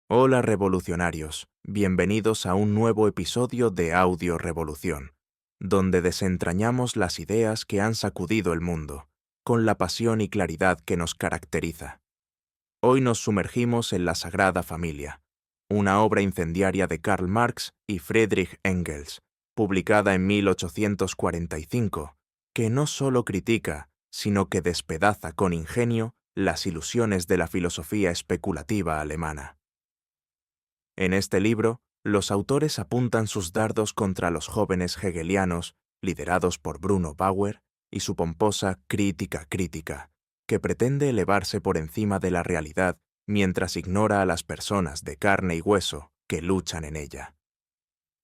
Hola revolucionarios, bienvenidos a un nuevo episodio de Audio Revolución, donde desentrañamos las ideas que han sacudido el mundo, con la pasión y claridad que nos caracteriza. Hoy nos sumergimos en La Sagrada Familia, una obra incendiaria de Karl Marx y Friedrich Engels, publicada en 1845, que no solo critica, sino que despedaza con ingenio las ilusiones de la filosofía especulativa alemana. En este libro, los autores apuntan sus dardos contra los jóvenes hegelianos, liderados por Bruno Bauer, y su pomposa crítica crítica, que pretende elevarse por encima de la realidad mientras ignora a las personas de carne y hueso que luchan en ella.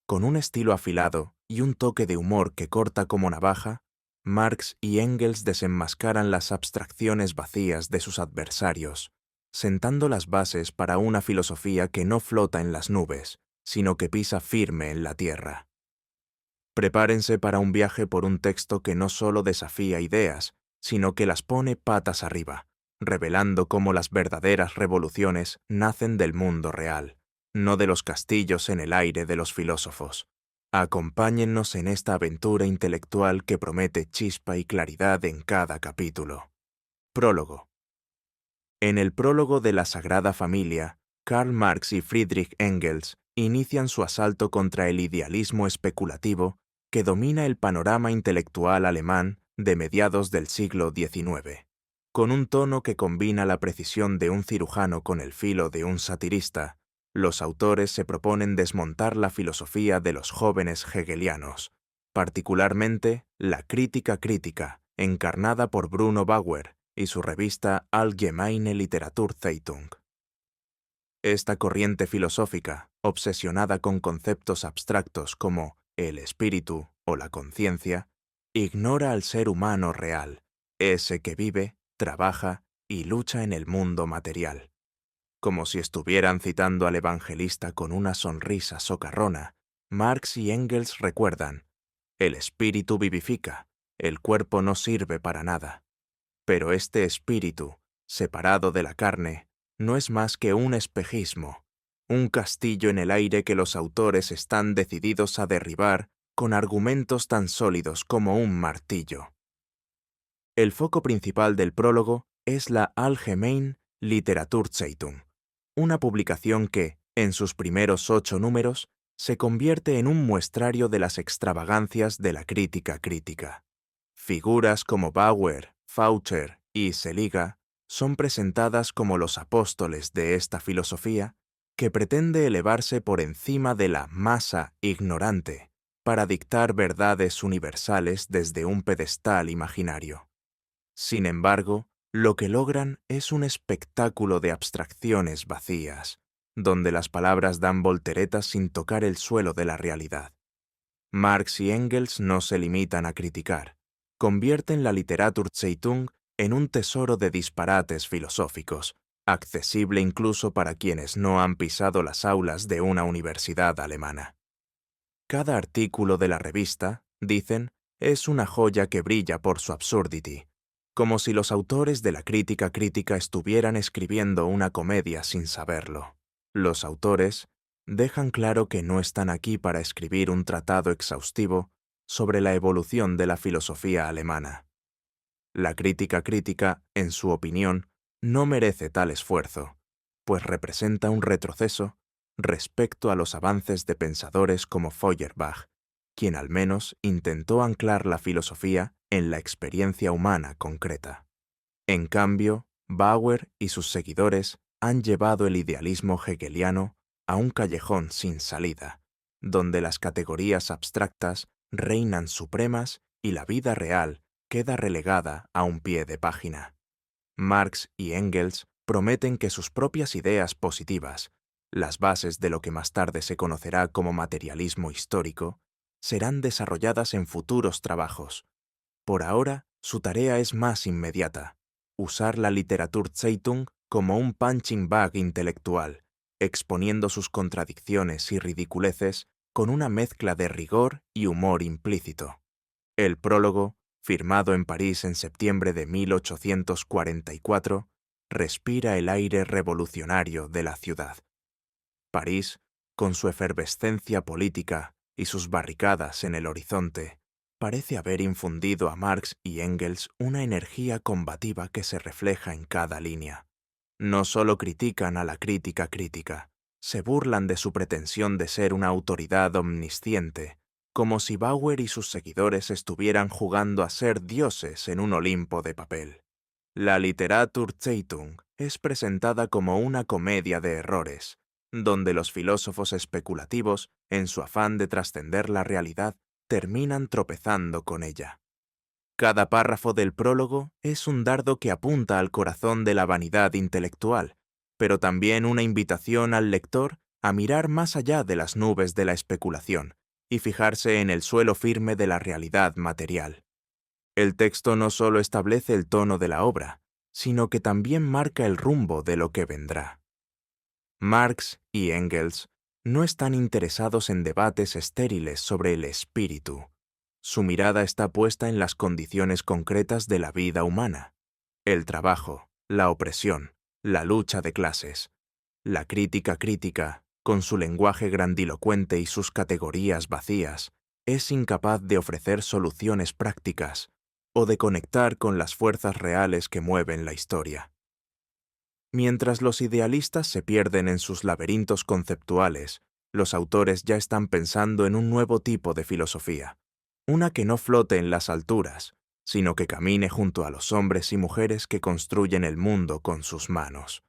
Con un estilo afilado y un toque de humor que corta como navaja, Marx y Engels desenmascaran las abstracciones vacías de sus adversarios, sentando las bases para una filosofía que no flota en las nubes, sino que pisa firme en la tierra. Prepárense para un viaje por un texto que no solo desafía ideas, sino que las pone patas arriba, revelando cómo las verdaderas revoluciones nacen del mundo real, no de los castillos en el aire de los filósofos. Acompáñennos en esta aventura intelectual que promete chispa y claridad en cada capítulo. Prólogo. En el prólogo de La Sagrada Familia, Karl Marx y Friedrich Engels inician su asalto contra el idealismo especulativo que domina el panorama intelectual alemán de mediados del siglo XIX. Con un tono que combina la precisión de un cirujano con el filo de un satirista, los autores se proponen desmontar la filosofía de los jóvenes hegelianos, particularmente la crítica crítica, encarnada por Bruno Bauer y su revista Allgemeine Literaturzeitung. Esta corriente filosófica, obsesionada con conceptos abstractos como el espíritu o la conciencia, ignora al ser humano real, ese que vive, trabaja y lucha en el mundo material. Como si estuvieran citando al evangelista con una sonrisa socarrona, Marx y Engels recuerdan: el espíritu vivifica, el cuerpo no sirve para nada. Pero este espíritu, separado de la carne, no es más que un espejismo, un castillo en el aire que los autores están decididos a derribar con argumentos tan sólidos como un martillo. El foco principal del prólogo es la Allgemeine Literaturzeitung, una publicación que, en sus primeros 8 números, se convierte en un muestrario de las extravagancias de la crítica crítica. Figuras como Bauer, Faucher y Seliga son presentadas como los apóstoles de esta filosofía que pretende elevarse por encima de la masa ignorante para dictar verdades universales desde un pedestal imaginario. Sin embargo, lo que logran es un espectáculo de abstracciones vacías, donde las palabras dan volteretas sin tocar el suelo de la realidad. Marx y Engels no se limitan a criticar, convierten la Literaturzeitung en un tesoro de disparates filosóficos, accesible incluso para quienes no han pisado las aulas de una universidad alemana. Cada artículo de la revista, dicen, es una joya que brilla por su absurdity, como si los autores de la crítica crítica estuvieran escribiendo una comedia sin saberlo. Los autores dejan claro que no están aquí para escribir un tratado exhaustivo sobre la evolución de la filosofía alemana. La crítica crítica, en su opinión, no merece tal esfuerzo, pues representa un retroceso respecto a los avances de pensadores como Feuerbach, quien al menos intentó anclar la filosofía en la experiencia humana concreta. En cambio, Bauer y sus seguidores han llevado el idealismo hegeliano a un callejón sin salida, donde las categorías abstractas reinan supremas y la vida real queda relegada a un pie de página. Marx y Engels prometen que sus propias ideas positivas, las bases de lo que más tarde se conocerá como materialismo histórico, serán desarrolladas en futuros trabajos. Por ahora, su tarea es más inmediata: usar la Literaturzeitung como un punching bag intelectual, exponiendo sus contradicciones y ridiculeces con una mezcla de rigor y humor implícito. El prólogo, firmado en París en septiembre de 1844, respira el aire revolucionario de la ciudad. París, con su efervescencia política y sus barricadas en el horizonte, parece haber infundido a Marx y Engels una energía combativa que se refleja en cada línea. No solo critican a la crítica crítica, se burlan de su pretensión de ser una autoridad omnisciente, como si Bauer y sus seguidores estuvieran jugando a ser dioses en un Olimpo de papel. La Literaturzeitung es presentada como una comedia de errores, donde los filósofos especulativos, en su afán de trascender la realidad, terminan tropezando con ella. Cada párrafo del prólogo es un dardo que apunta al corazón de la vanidad intelectual, pero también una invitación al lector a mirar más allá de las nubes de la especulación y fijarse en el suelo firme de la realidad material. El texto no solo establece el tono de la obra, sino que también marca el rumbo de lo que vendrá. Marx y Engels no están interesados en debates estériles sobre el espíritu. Su mirada está puesta en las condiciones concretas de la vida humana: el trabajo, la opresión, la lucha de clases. La crítica crítica, con su lenguaje grandilocuente y sus categorías vacías, es incapaz de ofrecer soluciones prácticas o de conectar con las fuerzas reales que mueven la historia. Mientras los idealistas se pierden en sus laberintos conceptuales, los autores ya están pensando en un nuevo tipo de filosofía, una que no flote en las alturas, sino que camine junto a los hombres y mujeres que construyen el mundo con sus manos.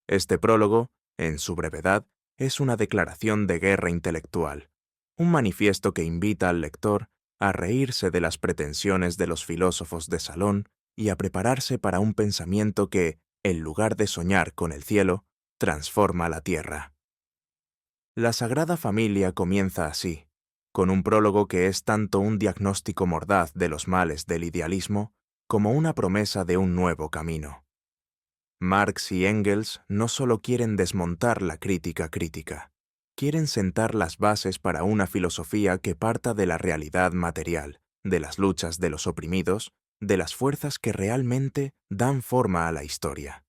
Este prólogo, en su brevedad, es una declaración de guerra intelectual, un manifiesto que invita al lector a reírse de las pretensiones de los filósofos de salón y a prepararse para un pensamiento que, en lugar de soñar con el cielo, transforma la tierra. La Sagrada Familia comienza así, con un prólogo que es tanto un diagnóstico mordaz de los males del idealismo como una promesa de un nuevo camino. Marx y Engels no solo quieren desmontar la crítica crítica, quieren sentar las bases para una filosofía que parta de la realidad material, de las luchas de los oprimidos, de las fuerzas que realmente dan forma a la historia.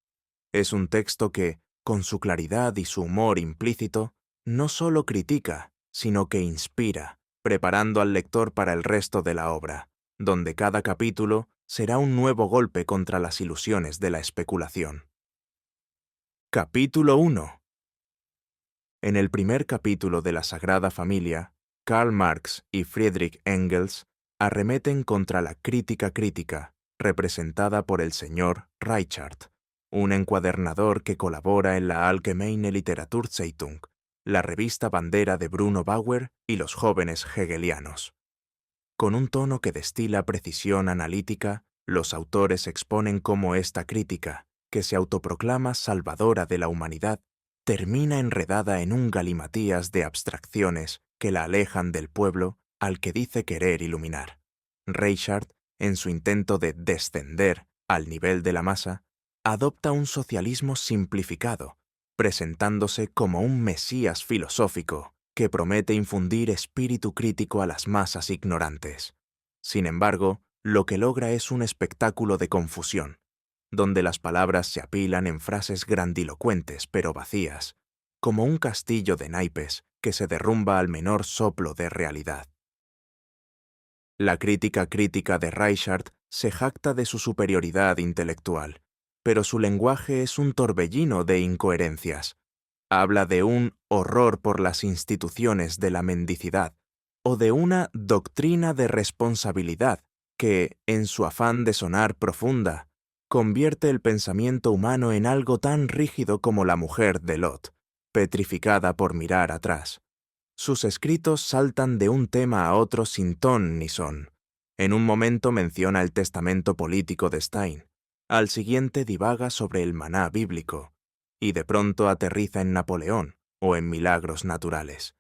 Es un texto que, con su claridad y su humor implícito, no solo critica, sino que inspira, preparando al lector para el resto de la obra, donde cada capítulo será un nuevo golpe contra las ilusiones de la especulación. Capítulo 1. En el primer capítulo de la Sagrada Familia, Karl Marx y Friedrich Engels arremeten contra la crítica crítica, representada por el señor Reichart, un encuadernador que colabora en la Allgemeine Literaturzeitung, la revista bandera de Bruno Bauer y los jóvenes hegelianos. Con un tono que destila precisión analítica, los autores exponen cómo esta crítica, que se autoproclama salvadora de la humanidad, termina enredada en un galimatías de abstracciones que la alejan del pueblo al que dice querer iluminar. Reichart, en su intento de descender al nivel de la masa, adopta un socialismo simplificado, presentándose como un mesías filosófico que promete infundir espíritu crítico a las masas ignorantes. Sin embargo, lo que logra es un espectáculo de confusión, donde las palabras se apilan en frases grandilocuentes pero vacías, como un castillo de naipes que se derrumba al menor soplo de realidad. La crítica crítica de Reichart se jacta de su superioridad intelectual, pero su lenguaje es un torbellino de incoherencias. Habla de un horror por las instituciones de la mendicidad o de una doctrina de responsabilidad que, en su afán de sonar profunda, convierte el pensamiento humano en algo tan rígido como la mujer de Lot, petrificada por mirar atrás. Sus escritos saltan de un tema a otro sin ton ni son. En un momento menciona el testamento político de Stein, al siguiente divaga sobre el maná bíblico, y de pronto aterriza en Napoleón o en milagros naturales.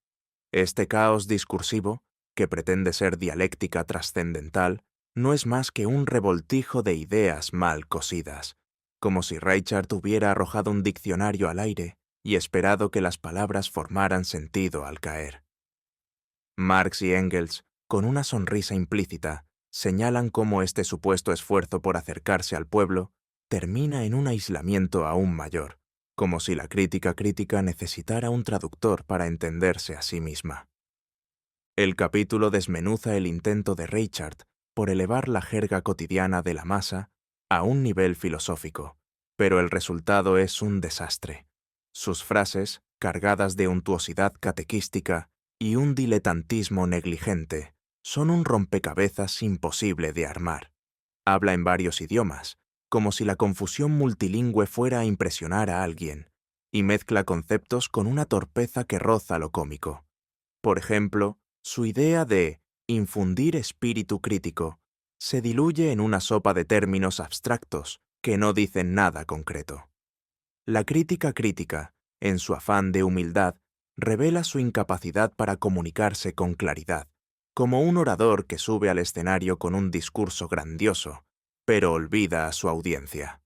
Este caos discursivo, que pretende ser dialéctica trascendental, no es más que un revoltijo de ideas mal cosidas, como si Reichart hubiera arrojado un diccionario al aire y esperado que las palabras formaran sentido al caer. Marx y Engels, con una sonrisa implícita, señalan cómo este supuesto esfuerzo por acercarse al pueblo termina en un aislamiento aún mayor, como si la crítica crítica necesitara un traductor para entenderse a sí misma. El capítulo desmenuza el intento de Reichard por elevar la jerga cotidiana de la masa a un nivel filosófico, pero el resultado es un desastre. Sus frases, cargadas de untuosidad catequística y un diletantismo negligente, son un rompecabezas imposible de armar. Habla en varios idiomas, como si la confusión multilingüe fuera a impresionar a alguien, y mezcla conceptos con una torpeza que roza lo cómico. Por ejemplo, su idea de infundir espíritu crítico se diluye en una sopa de términos abstractos que no dicen nada concreto. La crítica crítica, en su afán de humildad, revela su incapacidad para comunicarse con claridad, como un orador que sube al escenario con un discurso grandioso, pero olvida a su audiencia.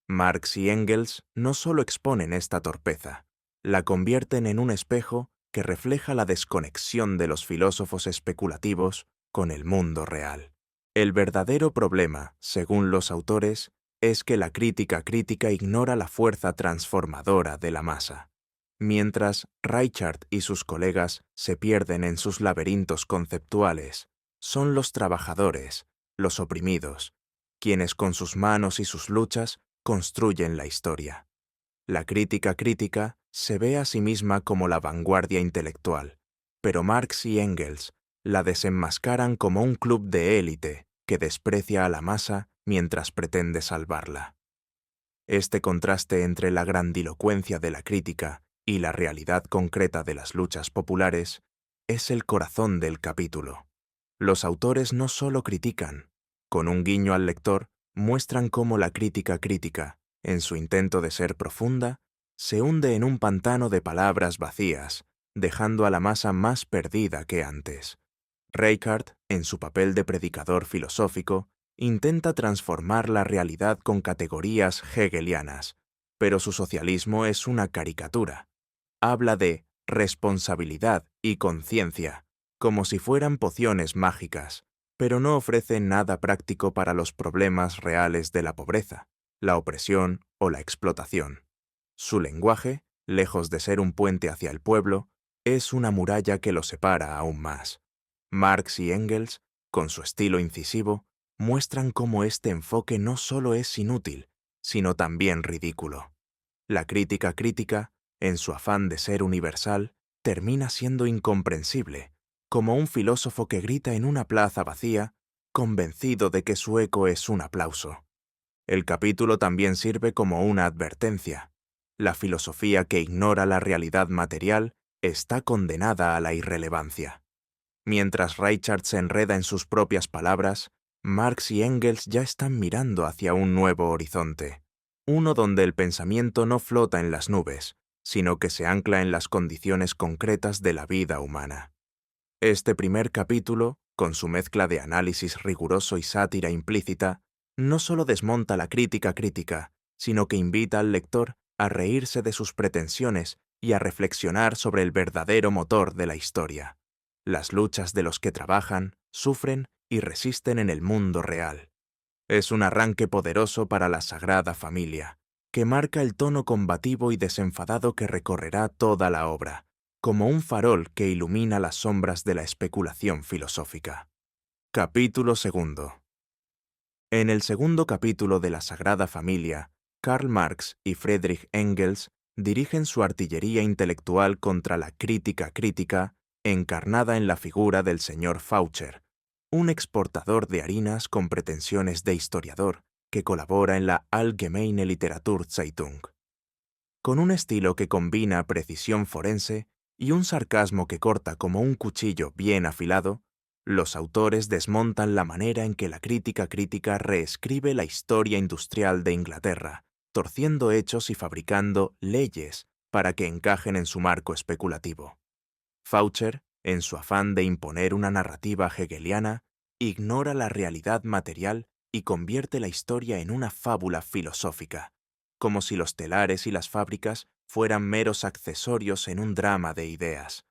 Marx y Engels no solo exponen esta torpeza, la convierten en un espejo que refleja la desconexión de los filósofos especulativos con el mundo real. El verdadero problema, según los autores, es que la crítica crítica ignora la fuerza transformadora de la masa. Mientras Reichard y sus colegas se pierden en sus laberintos conceptuales, son los trabajadores, los oprimidos, quienes con sus manos y sus luchas construyen la historia. La crítica crítica se ve a sí misma como la vanguardia intelectual, pero Marx y Engels la desenmascaran como un club de élite que desprecia a la masa mientras pretende salvarla. Este contraste entre la grandilocuencia de la crítica y la realidad concreta de las luchas populares es el corazón del capítulo. Los autores no solo critican, con un guiño al lector, muestran cómo la crítica crítica, en su intento de ser profunda, se hunde en un pantano de palabras vacías, dejando a la masa más perdida que antes. Reichard, en su papel de predicador filosófico, intenta transformar la realidad con categorías hegelianas, pero su socialismo es una caricatura. Habla de responsabilidad y conciencia, como si fueran pociones mágicas, pero no ofrece nada práctico para los problemas reales de la pobreza, la opresión o la explotación. Su lenguaje, lejos de ser un puente hacia el pueblo, es una muralla que lo separa aún más. Marx y Engels, con su estilo incisivo, muestran cómo este enfoque no solo es inútil, sino también ridículo. La crítica crítica, en su afán de ser universal, termina siendo incomprensible, como un filósofo que grita en una plaza vacía, convencido de que su eco es un aplauso. El capítulo también sirve como una advertencia. La filosofía que ignora la realidad material está condenada a la irrelevancia. Mientras Reichard se enreda en sus propias palabras, Marx y Engels ya están mirando hacia un nuevo horizonte, uno donde el pensamiento no flota en las nubes, sino que se ancla en las condiciones concretas de la vida humana. Este primer capítulo, con su mezcla de análisis riguroso y sátira implícita, no solo desmonta la crítica crítica, sino que invita al lector a reírse de sus pretensiones y a reflexionar sobre el verdadero motor de la historia, las luchas de los que trabajan, sufren y resisten en el mundo real. Es un arranque poderoso para la Sagrada Familia, que marca el tono combativo y desenfadado que recorrerá toda la obra, como un farol que ilumina las sombras de la especulación filosófica. Capítulo segundo. En el segundo capítulo de la Sagrada Familia, Karl Marx y Friedrich Engels dirigen su artillería intelectual contra la crítica crítica, encarnada en la figura del señor Faucher, un exportador de harinas con pretensiones de historiador que colabora en la Allgemeine Literaturzeitung. Con un estilo que combina precisión forense y un sarcasmo que corta como un cuchillo bien afilado, los autores desmontan la manera en que la crítica crítica reescribe la historia industrial de Inglaterra, torciendo hechos y fabricando leyes para que encajen en su marco especulativo. Faucher, en su afán de imponer una narrativa hegeliana, ignora la realidad material y convierte la historia en una fábula filosófica, como si los telares y las fábricas fueran meros accesorios en un drama de ideas.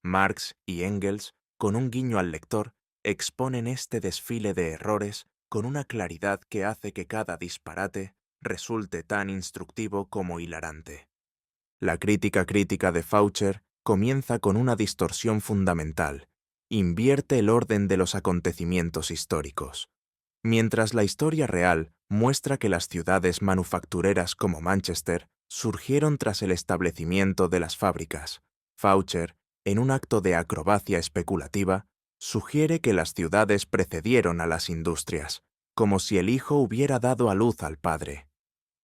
Marx y Engels, con un guiño al lector, exponen este desfile de errores con una claridad que hace que cada disparate resulte tan instructivo como hilarante. La crítica crítica de Faucher comienza con una distorsión fundamental. Invierte el orden de los acontecimientos históricos. Mientras la historia real muestra que las ciudades manufactureras como Manchester surgieron tras el establecimiento de las fábricas, Faucher, en un acto de acrobacia especulativa, sugiere que las ciudades precedieron a las industrias, como si el hijo hubiera dado a luz al padre.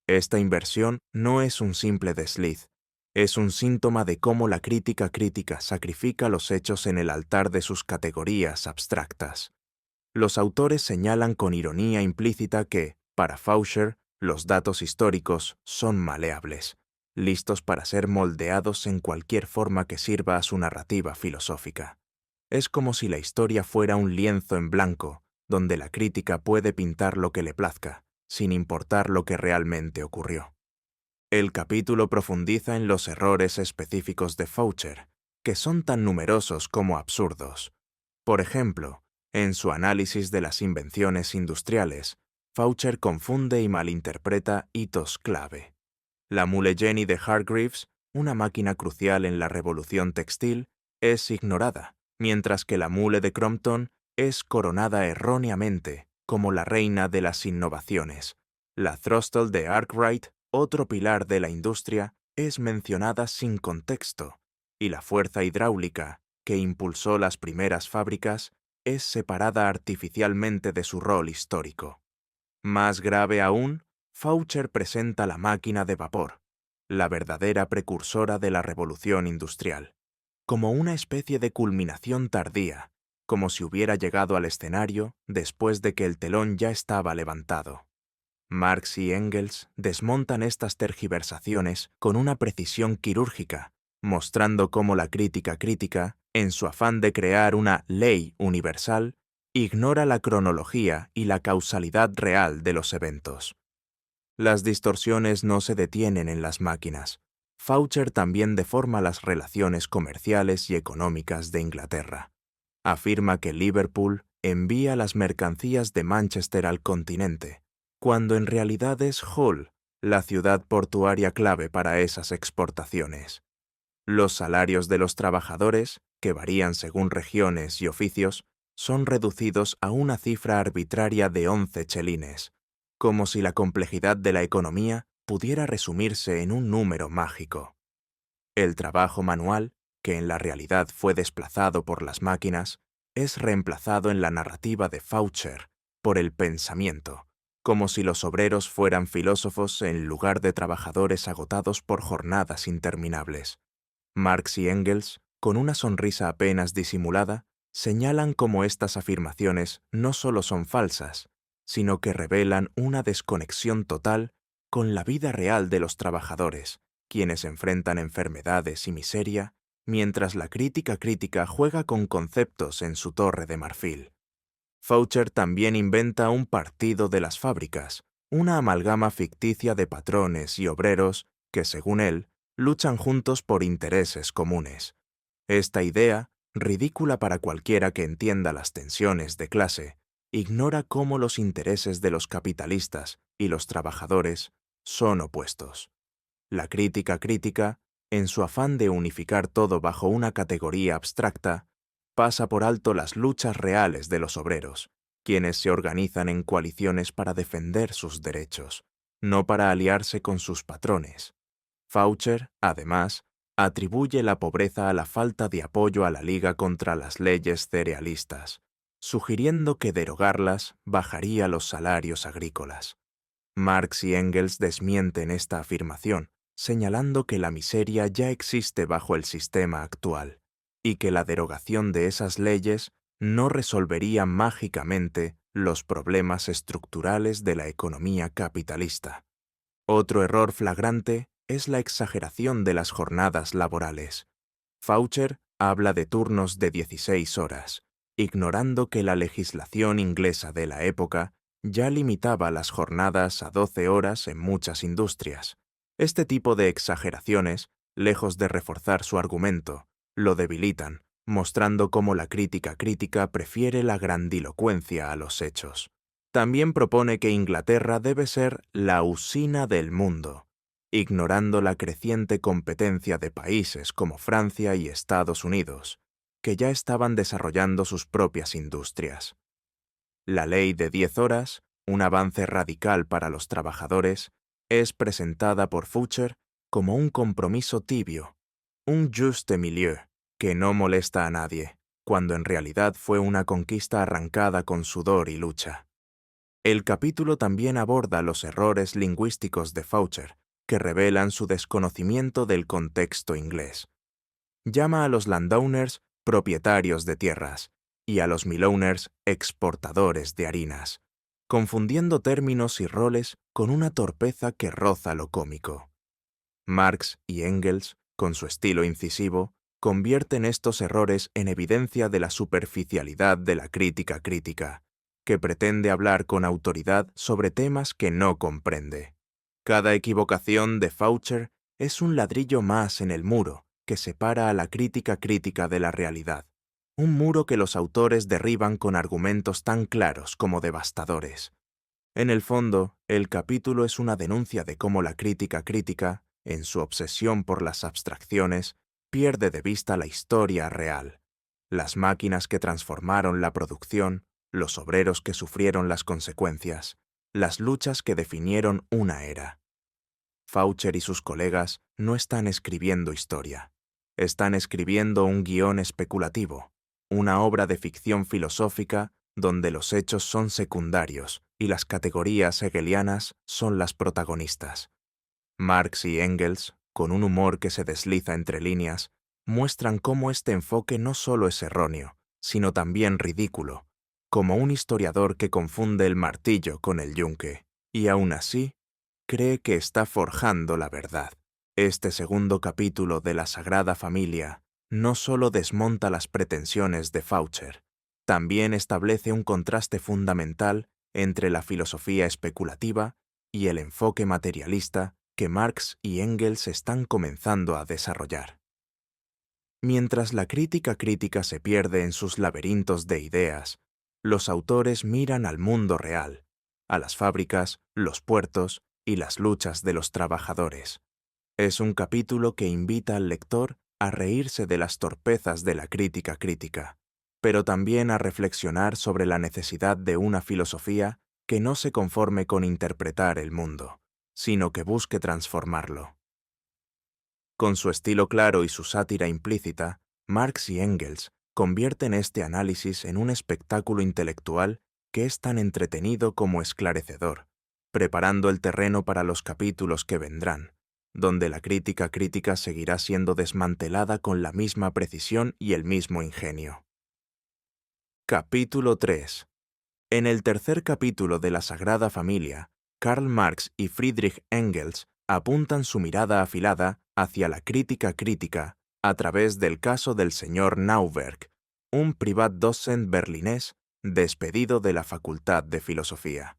Esta inversión no es un simple desliz, es un síntoma de cómo la crítica crítica sacrifica los hechos en el altar de sus categorías abstractas. Los autores señalan con ironía implícita que, para Faucher, los datos históricos son maleables, listos para ser moldeados en cualquier forma que sirva a su narrativa filosófica. Es como si la historia fuera un lienzo en blanco, donde la crítica puede pintar lo que le plazca, sin importar lo que realmente ocurrió. El capítulo profundiza en los errores específicos de Faucher, que son tan numerosos como absurdos. Por ejemplo, en su análisis de las invenciones industriales, Faucher confunde y malinterpreta hitos clave. La Mule Jenny de Hargreaves, una máquina crucial en la revolución textil, es ignorada, mientras que la Mule de Crompton es coronada erróneamente como la reina de las innovaciones. La Throstle de Arkwright, otro pilar de la industria, es mencionada sin contexto, y la fuerza hidráulica, que impulsó las primeras fábricas, es separada artificialmente de su rol histórico. Más grave aún, Faucher presenta la máquina de vapor, la verdadera precursora de la revolución industrial, como una especie de culminación tardía, como si hubiera llegado al escenario después de que el telón ya estaba levantado. Marx y Engels desmontan estas tergiversaciones con una precisión quirúrgica, mostrando cómo la crítica crítica, en su afán de crear una ley universal, ignora la cronología y la causalidad real de los eventos. Las distorsiones no se detienen en las máquinas. Faucher también deforma las relaciones comerciales y económicas de Inglaterra. Afirma que Liverpool envía las mercancías de Manchester al continente, cuando en realidad es Hull, la ciudad portuaria clave para esas exportaciones. Los salarios de los trabajadores, que varían según regiones y oficios, son reducidos a una cifra arbitraria de 11 chelines, como si la complejidad de la economía pudiera resumirse en un número mágico. El trabajo manual, que en la realidad fue desplazado por las máquinas, es reemplazado en la narrativa de Faucher por el pensamiento, como si los obreros fueran filósofos en lugar de trabajadores agotados por jornadas interminables. Marx y Engels, con una sonrisa apenas disimulada, señalan cómo estas afirmaciones no solo son falsas, sino que revelan una desconexión total con la vida real de los trabajadores, quienes enfrentan enfermedades y miseria, mientras la crítica crítica juega con conceptos en su torre de marfil. Faucher también inventa un partido de las fábricas, una amalgama ficticia de patrones y obreros que, según él, luchan juntos por intereses comunes. Esta idea, ridícula para cualquiera que entienda las tensiones de clase, ignora cómo los intereses de los capitalistas y los trabajadores son opuestos. La crítica crítica, en su afán de unificar todo bajo una categoría abstracta, pasa por alto las luchas reales de los obreros, quienes se organizan en coaliciones para defender sus derechos, no para aliarse con sus patrones. Faucher, además, atribuye la pobreza a la falta de apoyo a la Liga contra las leyes cerealistas, sugiriendo que derogarlas bajaría los salarios agrícolas. Marx y Engels desmienten esta afirmación, señalando que la miseria ya existe bajo el sistema actual, y que la derogación de esas leyes no resolvería mágicamente los problemas estructurales de la economía capitalista. Otro error flagrante es la exageración de las jornadas laborales. Faucher habla de turnos de 16 horas, ignorando que la legislación inglesa de la época ya limitaba las jornadas a 12 horas en muchas industrias. Este tipo de exageraciones, lejos de reforzar su argumento, lo debilitan, mostrando cómo la crítica crítica prefiere la grandilocuencia a los hechos. También propone que Inglaterra debe ser la usina del mundo, ignorando la creciente competencia de países como Francia y Estados Unidos, que ya estaban desarrollando sus propias industrias. La ley de 10 horas, un avance radical para los trabajadores, es presentada por Foucher como un compromiso tibio, un juste milieu, que no molesta a nadie, cuando en realidad fue una conquista arrancada con sudor y lucha. El capítulo también aborda los errores lingüísticos de Foucher, que revelan su desconocimiento del contexto inglés. Llama a los landowners propietarios de tierras y a los millowners exportadores de harinas, confundiendo términos y roles con una torpeza que roza lo cómico. Marx y Engels, con su estilo incisivo, convierten estos errores en evidencia de la superficialidad de la crítica crítica, que pretende hablar con autoridad sobre temas que no comprende. Cada equivocación de Foucher es un ladrillo más en el muro que separa a la crítica crítica de la realidad, un muro que los autores derriban con argumentos tan claros como devastadores. En el fondo, el capítulo es una denuncia de cómo la crítica crítica, en su obsesión por las abstracciones, pierde de vista la historia real, las máquinas que transformaron la producción, los obreros que sufrieron las consecuencias, las luchas que definieron una era. Foucher y sus colegas no están escribiendo historia. Están escribiendo un guión especulativo, una obra de ficción filosófica donde los hechos son secundarios y las categorías hegelianas son las protagonistas. Marx y Engels, con un humor que se desliza entre líneas, muestran cómo este enfoque no solo es erróneo, sino también ridículo, como un historiador que confunde el martillo con el yunque, y aún así, cree que está forjando la verdad. Este segundo capítulo de la Sagrada Familia no solo desmonta las pretensiones de Foucher, también establece un contraste fundamental entre la filosofía especulativa y el enfoque materialista que Marx y Engels están comenzando a desarrollar. Mientras la crítica crítica se pierde en sus laberintos de ideas, los autores miran al mundo real, a las fábricas, los puertos y las luchas de los trabajadores. Es un capítulo que invita al lector a reírse de las torpezas de la crítica crítica, pero también a reflexionar sobre la necesidad de una filosofía que no se conforme con interpretar el mundo, sino que busque transformarlo. Con su estilo claro y su sátira implícita, Marx y Engels convierten este análisis en un espectáculo intelectual que es tan entretenido como esclarecedor, preparando el terreno para los capítulos que vendrán, donde la crítica crítica seguirá siendo desmantelada con la misma precisión y el mismo ingenio. Capítulo 3. En el tercer capítulo de la Sagrada Familia, Karl Marx y Friedrich Engels apuntan su mirada afilada hacia la crítica crítica a través del caso del señor Nauberg, un Privatdozent berlinés despedido de la Facultad de Filosofía.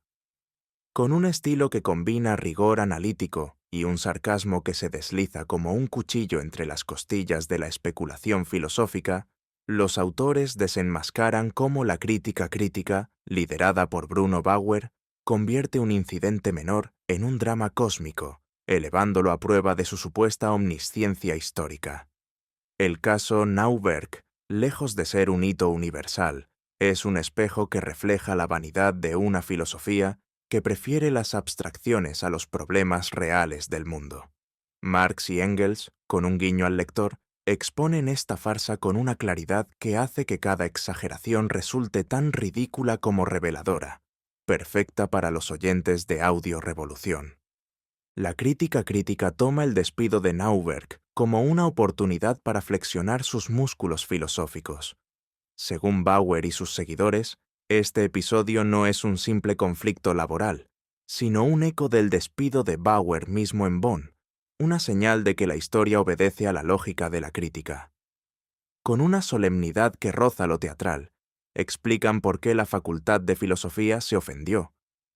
Con un estilo que combina rigor analítico y un sarcasmo que se desliza como un cuchillo entre las costillas de la especulación filosófica, los autores desenmascaran cómo la crítica crítica, liderada por Bruno Bauer, convierte un incidente menor en un drama cósmico, elevándolo a prueba de su supuesta omnisciencia histórica. El caso Nauberg, lejos de ser un hito universal, es un espejo que refleja la vanidad de una filosofía que prefiere las abstracciones a los problemas reales del mundo. Marx y Engels, con un guiño al lector, exponen esta farsa con una claridad que hace que cada exageración resulte tan ridícula como reveladora, perfecta para los oyentes de Audio Revolución. La crítica crítica toma el despido de Nauberg como una oportunidad para flexionar sus músculos filosóficos. Según Bauer y sus seguidores, este episodio no es un simple conflicto laboral, sino un eco del despido de Bauer mismo en Bonn, una señal de que la historia obedece a la lógica de la crítica. Con una solemnidad que roza lo teatral, explican por qué la Facultad de Filosofía se ofendió,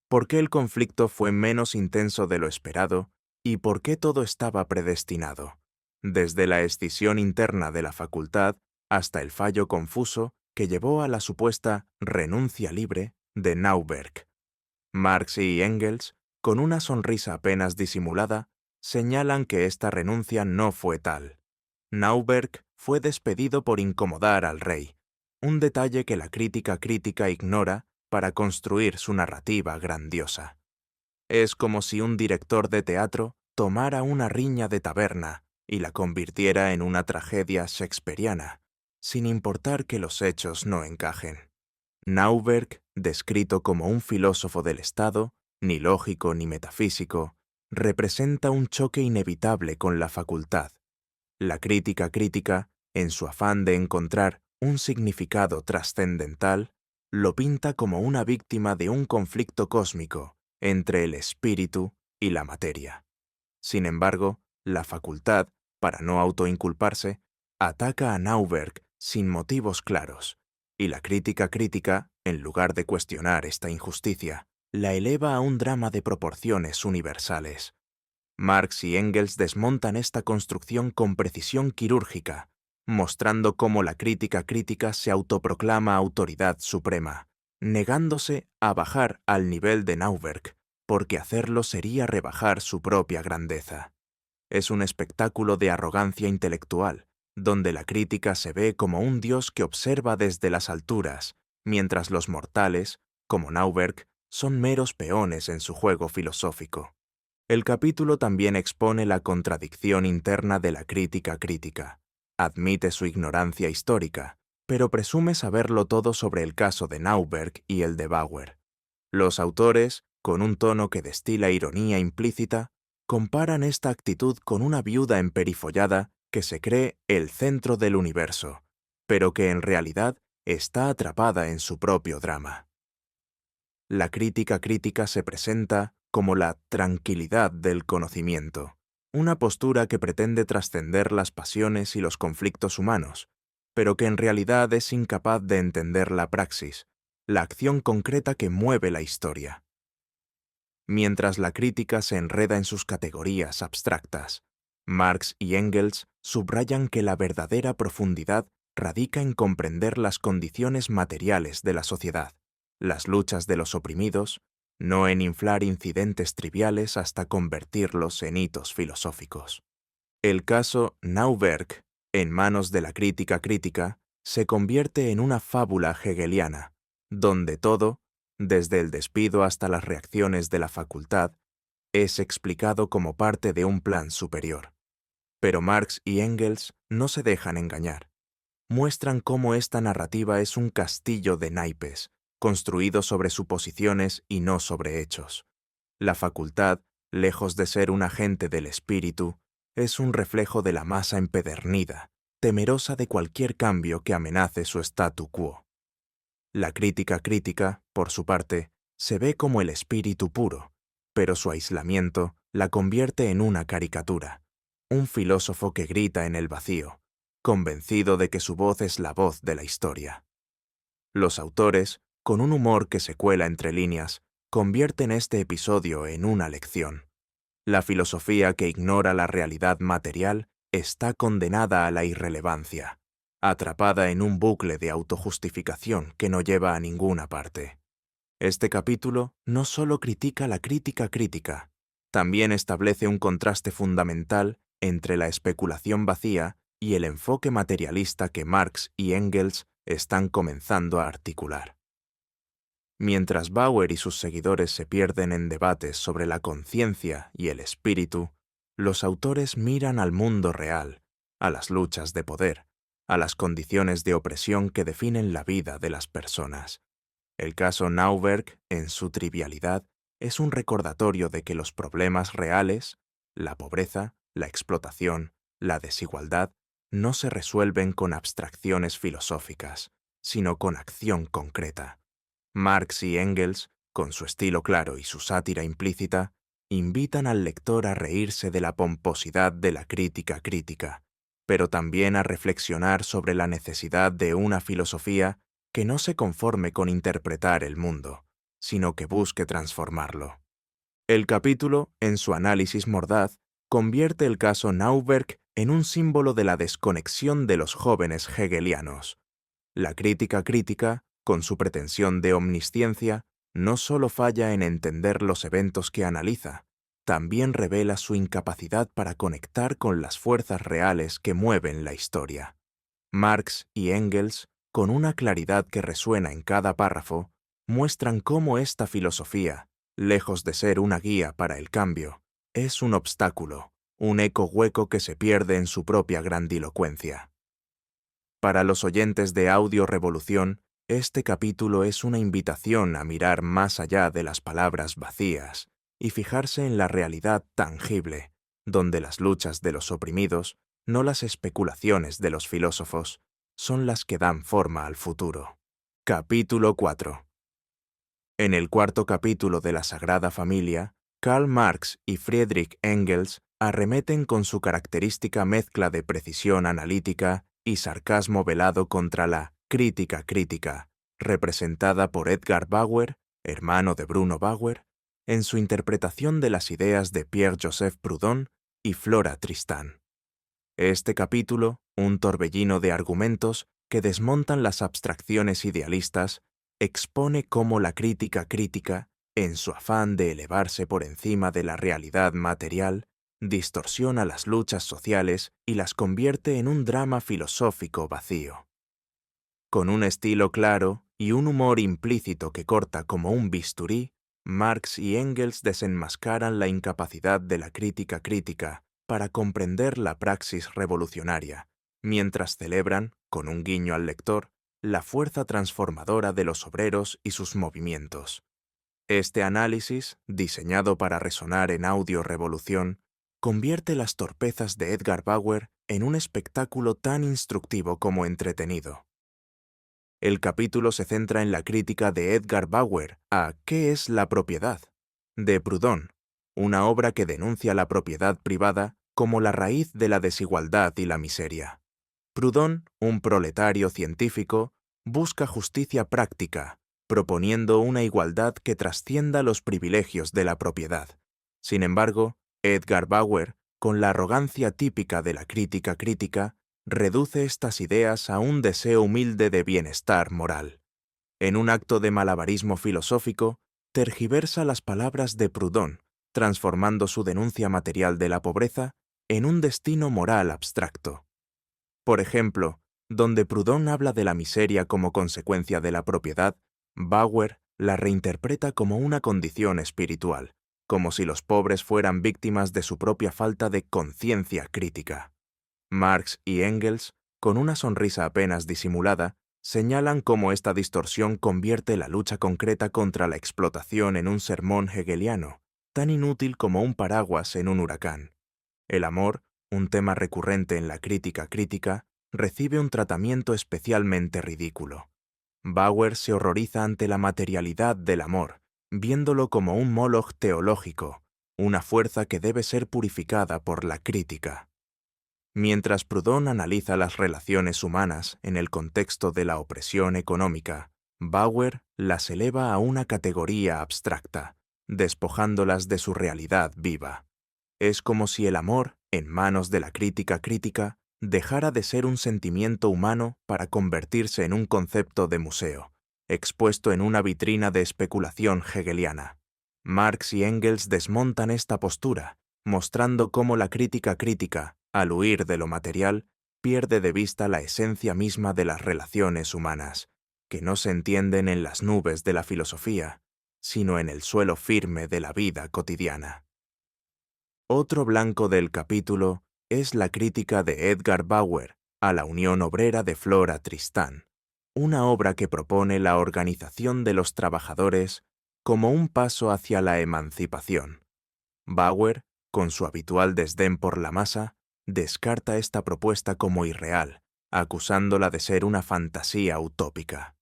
por qué el conflicto fue menos intenso de lo esperado y por qué todo estaba predestinado, desde la escisión interna de la facultad hasta el fallo confuso que llevó a la supuesta renuncia libre de Nauberg, Marx y Engels, con una sonrisa apenas disimulada, señalan que esta renuncia no fue tal. Nauberg fue despedido por incomodar al rey, un detalle que la crítica crítica ignora para construir su narrativa grandiosa. Es como si un director de teatro tomara una riña de taberna y la convirtiera en una tragedia shakespeariana, sin importar que los hechos no encajen. Nauberg, descrito como un filósofo del Estado, ni lógico ni metafísico, representa un choque inevitable con la facultad. La crítica crítica, en su afán de encontrar un significado trascendental, lo pinta como una víctima de un conflicto cósmico entre el espíritu y la materia. Sin embargo, la facultad, para no autoinculparse, ataca a Nauberg sin motivos claros, y la crítica crítica, en lugar de cuestionar esta injusticia, la eleva a un drama de proporciones universales. Marx y Engels desmontan esta construcción con precisión quirúrgica, mostrando cómo la crítica crítica se autoproclama autoridad suprema, negándose a bajar al nivel de Nauberg, porque hacerlo sería rebajar su propia grandeza. Es un espectáculo de arrogancia intelectual, donde la crítica se ve como un dios que observa desde las alturas, mientras los mortales, como Nauberg, son meros peones en su juego filosófico. El capítulo también expone la contradicción interna de la crítica crítica. Admite su ignorancia histórica, pero presume saberlo todo sobre el caso de Nauberg y el de Bauer. Los autores, con un tono que destila ironía implícita, comparan esta actitud con una viuda emperifollada que se cree el centro del universo, pero que en realidad está atrapada en su propio drama. La crítica crítica se presenta como la tranquilidad del conocimiento, una postura que pretende trascender las pasiones y los conflictos humanos, pero que en realidad es incapaz de entender la praxis, la acción concreta que mueve la historia. Mientras la crítica se enreda en sus categorías abstractas, Marx y Engels subrayan que la verdadera profundidad radica en comprender las condiciones materiales de la sociedad, las luchas de los oprimidos, no en inflar incidentes triviales hasta convertirlos en hitos filosóficos. El caso Nauberg, en manos de la crítica crítica, se convierte en una fábula hegeliana, donde todo, desde el despido hasta las reacciones de la facultad, es explicado como parte de un plan superior. Pero Marx y Engels no se dejan engañar. Muestran cómo esta narrativa es un castillo de naipes, construido sobre suposiciones y no sobre hechos. La facultad, lejos de ser un agente del espíritu, es un reflejo de la masa empedernida, temerosa de cualquier cambio que amenace su statu quo. La crítica crítica, por su parte, se ve como el espíritu puro, pero su aislamiento la convierte en una caricatura, un filósofo que grita en el vacío, convencido de que su voz es la voz de la historia. Los autores, con un humor que se cuela entre líneas, convierten este episodio en una lección. La filosofía que ignora la realidad material está condenada a la irrelevancia, atrapada en un bucle de autojustificación que no lleva a ninguna parte. Este capítulo no solo critica la crítica crítica, también establece un contraste fundamental entre la especulación vacía y el enfoque materialista que Marx y Engels están comenzando a articular. Mientras Bauer y sus seguidores se pierden en debates sobre la conciencia y el espíritu, los autores miran al mundo real, a las luchas de poder, a las condiciones de opresión que definen la vida de las personas. El caso Nauberg, en su trivialidad, es un recordatorio de que los problemas reales, la pobreza, la explotación, la desigualdad, no se resuelven con abstracciones filosóficas, sino con acción concreta. Marx y Engels, con su estilo claro y su sátira implícita, invitan al lector a reírse de la pomposidad de la crítica crítica, pero también a reflexionar sobre la necesidad de una filosofía que no se conforme con interpretar el mundo, sino que busque transformarlo. El capítulo, en su análisis mordaz, convierte el caso Nauberg en un símbolo de la desconexión de los jóvenes hegelianos. La crítica crítica, con su pretensión de omnisciencia, no solo falla en entender los eventos que analiza, también revela su incapacidad para conectar con las fuerzas reales que mueven la historia. Marx y Engels, con una claridad que resuena en cada párrafo, muestran cómo esta filosofía, lejos de ser una guía para el cambio, es un obstáculo, un eco hueco que se pierde en su propia grandilocuencia. Para los oyentes de Audio Revolución, este capítulo es una invitación a mirar más allá de las palabras vacías y fijarse en la realidad tangible, donde las luchas de los oprimidos, no las especulaciones de los filósofos, son las que dan forma al futuro. Capítulo 4. En el cuarto capítulo de la Sagrada Familia, Karl Marx y Friedrich Engels arremeten con su característica mezcla de precisión analítica y sarcasmo velado contra la crítica crítica, representada por Edgar Bauer, hermano de Bruno Bauer, en su interpretación de las ideas de Pierre-Joseph Proudhon y Flora Tristan. Este capítulo, un torbellino de argumentos que desmontan las abstracciones idealistas, expone cómo la crítica crítica, en su afán de elevarse por encima de la realidad material, distorsiona las luchas sociales y las convierte en un drama filosófico vacío. Con un estilo claro y un humor implícito que corta como un bisturí, Marx y Engels desenmascaran la incapacidad de la crítica crítica para comprender la praxis revolucionaria, mientras celebran, con un guiño al lector, la fuerza transformadora de los obreros y sus movimientos. Este análisis, diseñado para resonar en Audio Revolución, convierte las torpezas de Edgar Bauer en un espectáculo tan instructivo como entretenido. El capítulo se centra en la crítica de Edgar Bauer a ¿Qué es la propiedad?, de Proudhon, una obra que denuncia la propiedad privada como la raíz de la desigualdad y la miseria. Proudhon, un proletario científico, busca justicia práctica, proponiendo una igualdad que trascienda los privilegios de la propiedad. Sin embargo, Edgar Bauer, con la arrogancia típica de la crítica crítica, reduce estas ideas a un deseo humilde de bienestar moral. En un acto de malabarismo filosófico, tergiversa las palabras de Proudhon, transformando su denuncia material de la pobreza en un destino moral abstracto. Por ejemplo, donde Proudhon habla de la miseria como consecuencia de la propiedad, Bauer la reinterpreta como una condición espiritual, como si los pobres fueran víctimas de su propia falta de conciencia crítica. Marx y Engels, con una sonrisa apenas disimulada, señalan cómo esta distorsión convierte la lucha concreta contra la explotación en un sermón hegeliano, tan inútil como un paraguas en un huracán. El amor, un tema recurrente en la crítica crítica, recibe un tratamiento especialmente ridículo. Bauer se horroriza ante la materialidad del amor, viéndolo como un Moloch teológico, una fuerza que debe ser purificada por la crítica. Mientras Proudhon analiza las relaciones humanas en el contexto de la opresión económica, Bauer las eleva a una categoría abstracta, despojándolas de su realidad viva. Es como si el amor, en manos de la crítica crítica, dejara de ser un sentimiento humano para convertirse en un concepto de museo, expuesto en una vitrina de especulación hegeliana. Marx y Engels desmontan esta postura, mostrando cómo la crítica crítica, al huir de lo material, pierde de vista la esencia misma de las relaciones humanas, que no se entienden en las nubes de la filosofía, sino en el suelo firme de la vida cotidiana. Otro blanco del capítulo es la crítica de Edgar Bauer a la Unión Obrera de Flora Tristan, una obra que propone la organización de los trabajadores como un paso hacia la emancipación. Bauer, con su habitual desdén por la masa, descarta esta propuesta como irreal, acusándola de ser una fantasía utópica.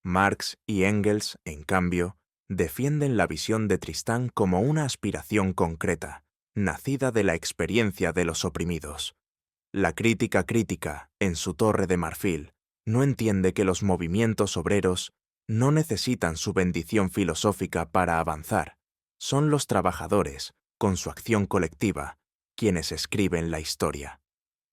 Marx y Engels, en cambio, defienden la visión de Tristan como una aspiración concreta, nacida de la experiencia de los oprimidos. La crítica crítica, en su torre de marfil, no entiende que los movimientos obreros no necesitan su bendición filosófica para avanzar. Son los trabajadores, con su acción colectiva, quienes escriben la historia.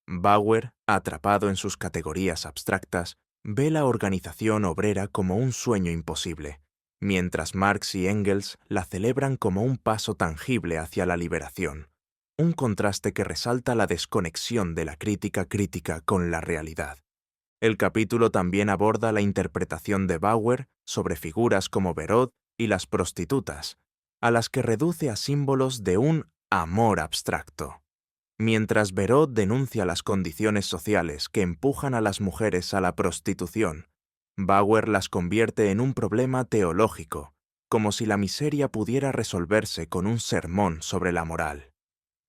Bauer, atrapado en sus categorías abstractas, ve la organización obrera como un sueño imposible, mientras Marx y Engels la celebran como un paso tangible hacia la liberación, un contraste que resalta la desconexión de la crítica crítica con la realidad. El capítulo también aborda la interpretación de Bauer sobre figuras como Berot y las prostitutas, a las que reduce a símbolos de un amor abstracto. Mientras Berot denuncia las condiciones sociales que empujan a las mujeres a la prostitución, Bauer las convierte en un problema teológico, como si la miseria pudiera resolverse con un sermón sobre la moral.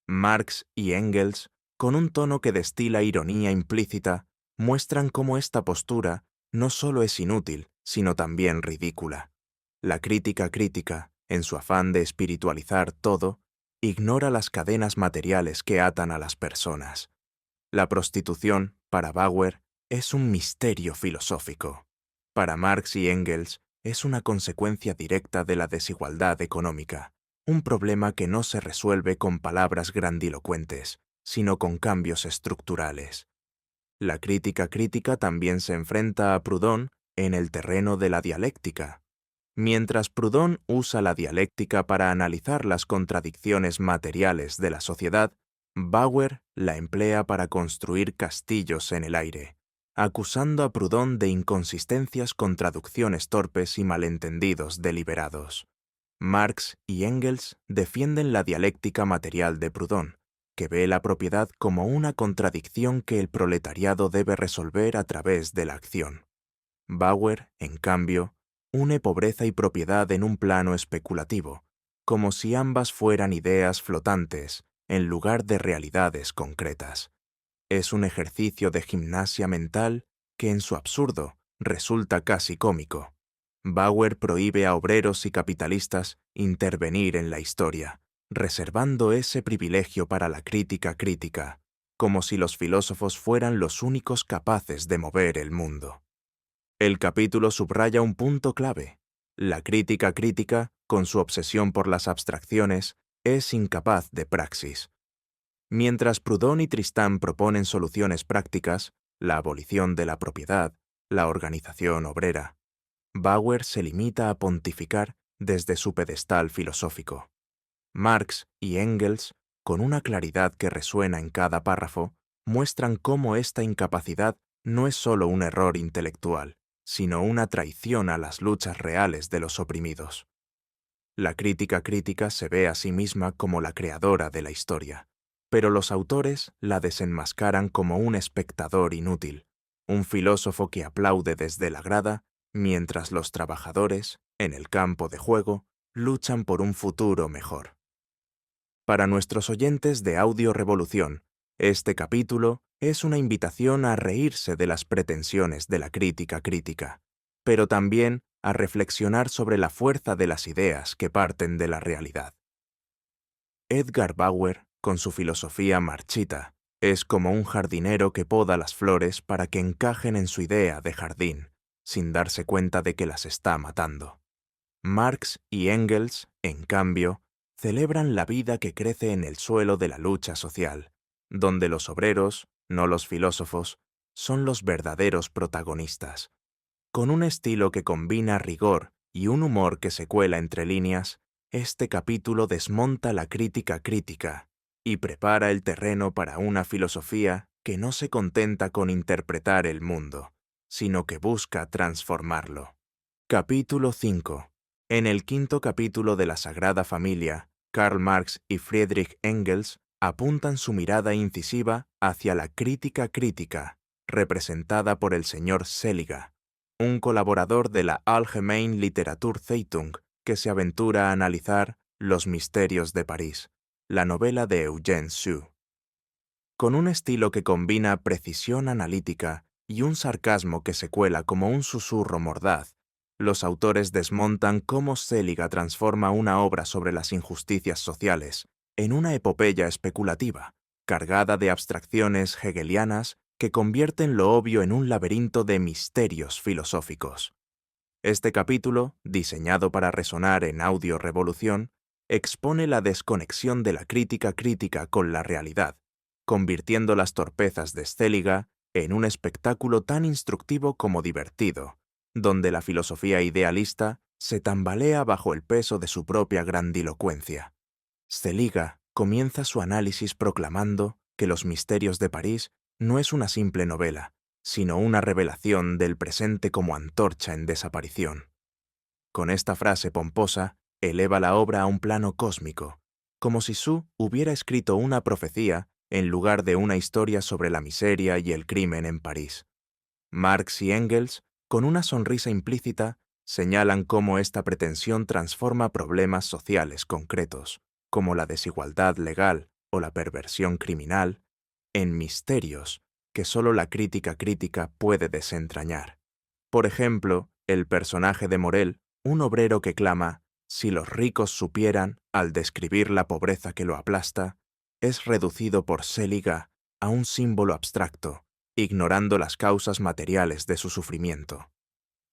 Marx y Engels, con un tono que destila ironía implícita, muestran cómo esta postura no solo es inútil, sino también ridícula. La crítica crítica, en su afán de espiritualizar todo, ignora las cadenas materiales que atan a las personas. La prostitución, para Bauer, es un misterio filosófico. Para Marx y Engels, es una consecuencia directa de la desigualdad económica, un problema que no se resuelve con palabras grandilocuentes, sino con cambios estructurales. La crítica crítica también se enfrenta a Proudhon en el terreno de la dialéctica. Mientras Proudhon usa la dialéctica para analizar las contradicciones materiales de la sociedad, Bauer la emplea para construir castillos en el aire, acusando a Proudhon de inconsistencias con traducciones torpes y malentendidos deliberados. Marx y Engels defienden la dialéctica material de Proudhon, que ve la propiedad como una contradicción que el proletariado debe resolver a través de la acción. Bauer, en cambio, une pobreza y propiedad en un plano especulativo, como si ambas fueran ideas flotantes en lugar de realidades concretas. Es un ejercicio de gimnasia mental que en su absurdo resulta casi cómico. Bauer prohíbe a obreros y capitalistas intervenir en la historia, reservando ese privilegio para la crítica crítica, como si los filósofos fueran los únicos capaces de mover el mundo. El capítulo subraya un punto clave. La crítica crítica, con su obsesión por las abstracciones, es incapaz de praxis. Mientras Proudhon y Tristan proponen soluciones prácticas, la abolición de la propiedad, la organización obrera, Bauer se limita a pontificar desde su pedestal filosófico. Marx y Engels, con una claridad que resuena en cada párrafo, muestran cómo esta incapacidad no es solo un error intelectual, sino una traición a las luchas reales de los oprimidos. La crítica crítica se ve a sí misma como la creadora de la historia, pero los autores la desenmascaran como un espectador inútil, un filósofo que aplaude desde la grada, mientras los trabajadores, en el campo de juego, luchan por un futuro mejor. Para nuestros oyentes de Audio Revolución, este capítulo es una invitación a reírse de las pretensiones de la crítica crítica, pero también a reflexionar sobre la fuerza de las ideas que parten de la realidad. Edgar Bauer, con su filosofía marchita, es como un jardinero que poda las flores para que encajen en su idea de jardín, sin darse cuenta de que las está matando. Marx y Engels, en cambio, celebran la vida que crece en el suelo de la lucha social, donde los obreros, no los filósofos, son los verdaderos protagonistas. Con un estilo que combina rigor y un humor que se cuela entre líneas, este capítulo desmonta la crítica crítica y prepara el terreno para una filosofía que no se contenta con interpretar el mundo, sino que busca transformarlo. Capítulo 5. En el quinto capítulo de la Sagrada Familia, Karl Marx y Friedrich Engels apuntan su mirada incisiva hacia la crítica crítica, representada por el señor Seliger, un colaborador de la Allgemeine Literaturzeitung que se aventura a analizar Los misterios de París, la novela de Eugène Sue. Con un estilo que combina precisión analítica y un sarcasmo que se cuela como un susurro mordaz, los autores desmontan cómo Seliger transforma una obra sobre las injusticias sociales en una epopeya especulativa, cargada de abstracciones hegelianas que convierten lo obvio en un laberinto de misterios filosóficos. Este capítulo, diseñado para resonar en Audio Revolución, expone la desconexión de la crítica crítica con la realidad, convirtiendo las torpezas de Seliger en un espectáculo tan instructivo como divertido, donde la filosofía idealista se tambalea bajo el peso de su propia grandilocuencia. Celiga comienza su análisis proclamando que Los misterios de París no es una simple novela, sino una revelación del presente como antorcha en desaparición. Con esta frase pomposa, eleva la obra a un plano cósmico, como si Su hubiera escrito una profecía en lugar de una historia sobre la miseria y el crimen en París. Marx y Engels, con una sonrisa implícita, señalan cómo esta pretensión transforma problemas sociales concretos, como la desigualdad legal o la perversión criminal, en misterios que solo la crítica crítica puede desentrañar. Por ejemplo, el personaje de Morel, un obrero que clama, «Si los ricos supieran», al describir la pobreza que lo aplasta, es reducido por Celiga a un símbolo abstracto, ignorando las causas materiales de su sufrimiento.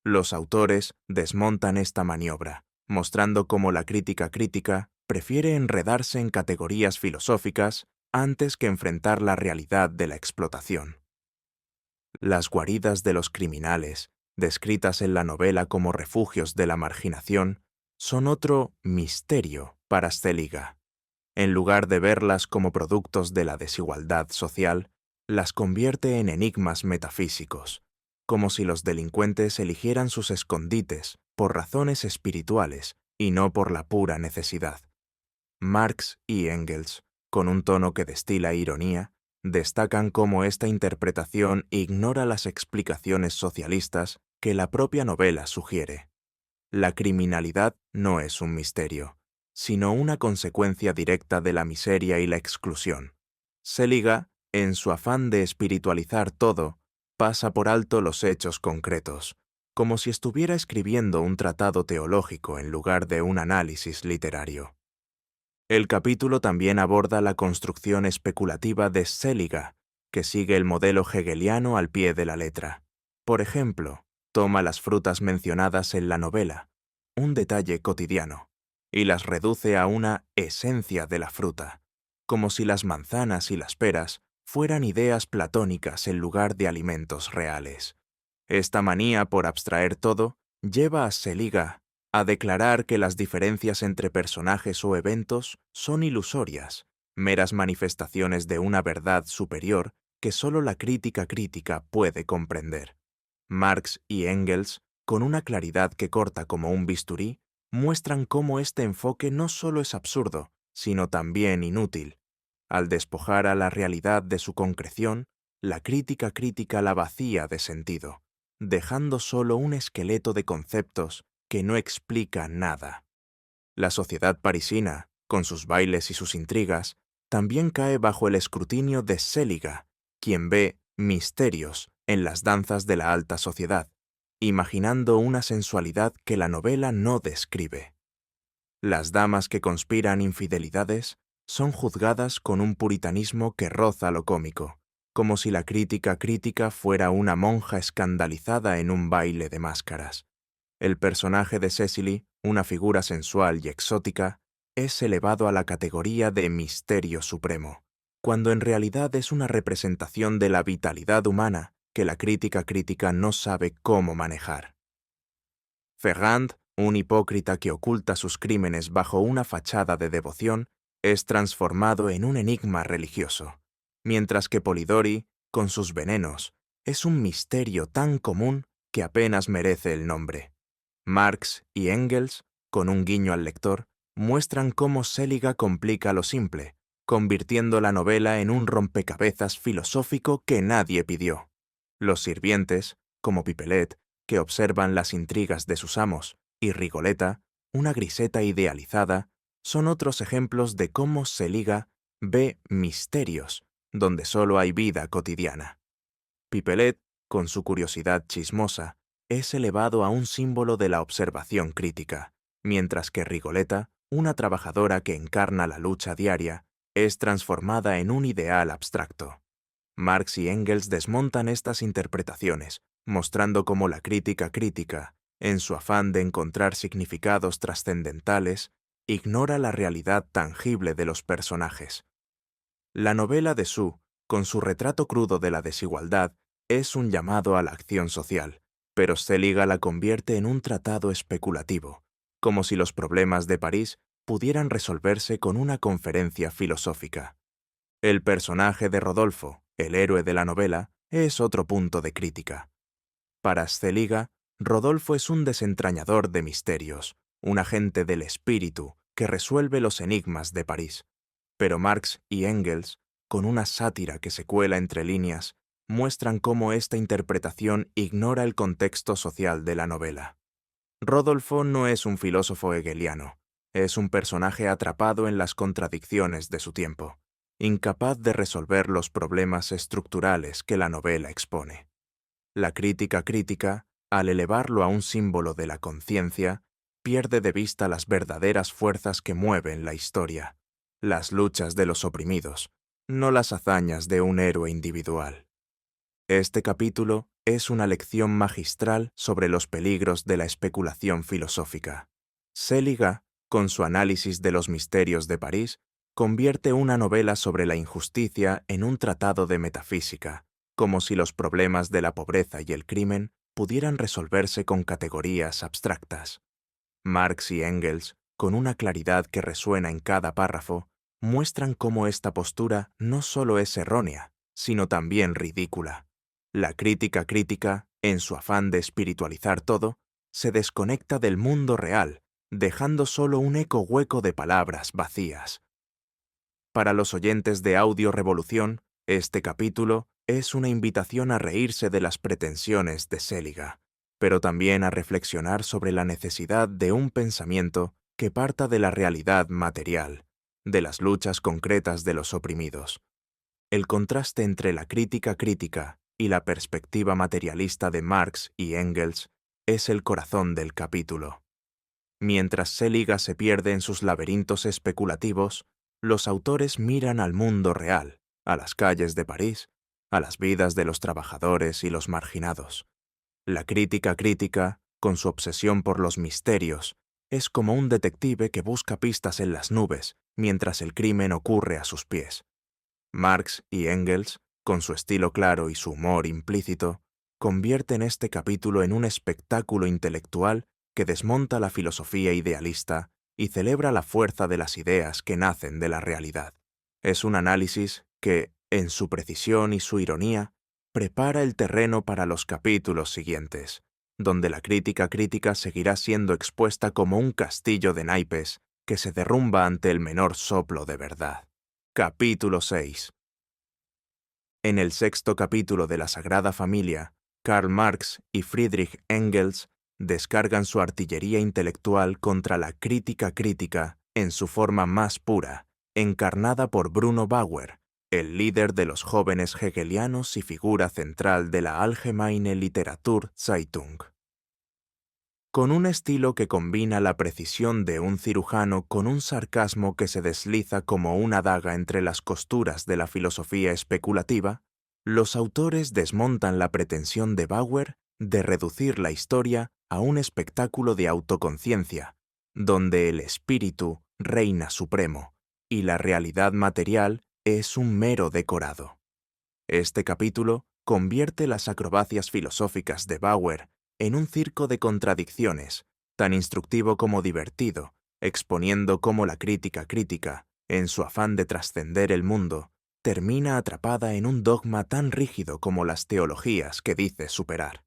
Los autores desmontan esta maniobra, mostrando cómo la crítica crítica prefiere enredarse en categorías filosóficas antes que enfrentar la realidad de la explotación. Las guaridas de los criminales, descritas en la novela como refugios de la marginación, son otro misterio para Celiga. En lugar de verlas como productos de la desigualdad social, las convierte en enigmas metafísicos, como si los delincuentes eligieran sus escondites por razones espirituales y no por la pura necesidad. Marx y Engels, con un tono que destila ironía, destacan cómo esta interpretación ignora las explicaciones socialistas que la propia novela sugiere. La criminalidad no es un misterio, sino una consecuencia directa de la miseria y la exclusión. Celiga, en su afán de espiritualizar todo, pasa por alto los hechos concretos, como si estuviera escribiendo un tratado teológico en lugar de un análisis literario. El capítulo también aborda la construcción especulativa de Celiga, que sigue el modelo hegeliano al pie de la letra. Por ejemplo, toma las frutas mencionadas en la novela, un detalle cotidiano, y las reduce a una esencia de la fruta, como si las manzanas y las peras fueran ideas platónicas en lugar de alimentos reales. Esta manía por abstraer todo lleva a Celiga a declarar que las diferencias entre personajes o eventos son ilusorias, meras manifestaciones de una verdad superior que solo la crítica crítica puede comprender. Marx y Engels, con una claridad que corta como un bisturí, muestran cómo este enfoque no solo es absurdo, sino también inútil. Al despojar a la realidad de su concreción, la crítica crítica la vacía de sentido, dejando solo un esqueleto de conceptos que no explica nada. La sociedad parisina, con sus bailes y sus intrigas, también cae bajo el escrutinio de Celiga, quien ve misterios en las danzas de la alta sociedad, imaginando una sensualidad que la novela no describe. Las damas que conspiran infidelidades son juzgadas con un puritanismo que roza lo cómico, como si la crítica crítica fuera una monja escandalizada en un baile de máscaras. El personaje de Cecily, una figura sensual y exótica, es elevado a la categoría de misterio supremo, cuando en realidad es una representación de la vitalidad humana que la crítica crítica no sabe cómo manejar. Ferrand, un hipócrita que oculta sus crímenes bajo una fachada de devoción, es transformado en un enigma religioso, mientras que Polidori, con sus venenos, es un misterio tan común que apenas merece el nombre. Marx y Engels, con un guiño al lector, muestran cómo Celiga complica lo simple, convirtiendo la novela en un rompecabezas filosófico que nadie pidió. Los sirvientes, como Pipelet, que observan las intrigas de sus amos, y Rigoleta, una griseta idealizada, son otros ejemplos de cómo Celiga ve misterios donde solo hay vida cotidiana. Pipelet, con su curiosidad chismosa, es elevado a un símbolo de la observación crítica, mientras que Rigoleta, una trabajadora que encarna la lucha diaria, es transformada en un ideal abstracto. Marx y Engels desmontan estas interpretaciones, mostrando cómo la crítica crítica, en su afán de encontrar significados trascendentales, ignora la realidad tangible de los personajes. La novela de Su, con su retrato crudo de la desigualdad, es un llamado a la acción social, pero Seliga la convierte en un tratado especulativo, como si los problemas de París pudieran resolverse con una conferencia filosófica. El personaje de Rodolfo, el héroe de la novela, es otro punto de crítica. Para Seliga, Rodolfo es un desentrañador de misterios, un agente del espíritu que resuelve los enigmas de París. Pero Marx y Engels, con una sátira que se cuela entre líneas, muestran cómo esta interpretación ignora el contexto social de la novela. Rodolfo no es un filósofo hegeliano, es un personaje atrapado en las contradicciones de su tiempo, incapaz de resolver los problemas estructurales que la novela expone. La crítica crítica, al elevarlo a un símbolo de la conciencia, pierde de vista las verdaderas fuerzas que mueven la historia, las luchas de los oprimidos, no las hazañas de un héroe individual. Este capítulo es una lección magistral sobre los peligros de la especulación filosófica. Seliga, con su análisis de los misterios de París, convierte una novela sobre la injusticia en un tratado de metafísica, como si los problemas de la pobreza y el crimen pudieran resolverse con categorías abstractas. Marx y Engels, con una claridad que resuena en cada párrafo, muestran cómo esta postura no solo es errónea, sino también ridícula. La crítica crítica, en su afán de espiritualizar todo, se desconecta del mundo real, dejando solo un eco hueco de palabras vacías. Para los oyentes de Audio Revolución, este capítulo es una invitación a reírse de las pretensiones de Seliga, pero también a reflexionar sobre la necesidad de un pensamiento que parta de la realidad material, de las luchas concretas de los oprimidos. El contraste entre la crítica crítica y la perspectiva materialista de Marx y Engels es el corazón del capítulo. Mientras Seliga se pierde en sus laberintos especulativos, los autores miran al mundo real, a las calles de París, a las vidas de los trabajadores y los marginados. La crítica crítica, con su obsesión por los misterios, es como un detective que busca pistas en las nubes mientras el crimen ocurre a sus pies. Marx y Engels, con su estilo claro y su humor implícito, convierten este capítulo en un espectáculo intelectual que desmonta la filosofía idealista y celebra la fuerza de las ideas que nacen de la realidad. Es un análisis que, en su precisión y su ironía, prepara el terreno para los capítulos siguientes, donde la crítica crítica seguirá siendo expuesta como un castillo de naipes que se derrumba ante el menor soplo de verdad. Capítulo 6. En el sexto capítulo de la Sagrada Familia, Karl Marx y Friedrich Engels descargan su artillería intelectual contra la crítica crítica en su forma más pura, encarnada por Bruno Bauer, el líder de los jóvenes hegelianos y figura central de la Allgemeine Literaturzeitung. Con un estilo que combina la precisión de un cirujano con un sarcasmo que se desliza como una daga entre las costuras de la filosofía especulativa, los autores desmontan la pretensión de Bauer de reducir la historia a un espectáculo de autoconciencia, donde el espíritu reina supremo y la realidad material es un mero decorado. Este capítulo convierte las acrobacias filosóficas de Bauer en un circo de contradicciones, tan instructivo como divertido, exponiendo cómo la crítica crítica, en su afán de trascender el mundo, termina atrapada en un dogma tan rígido como las teologías que dice superar.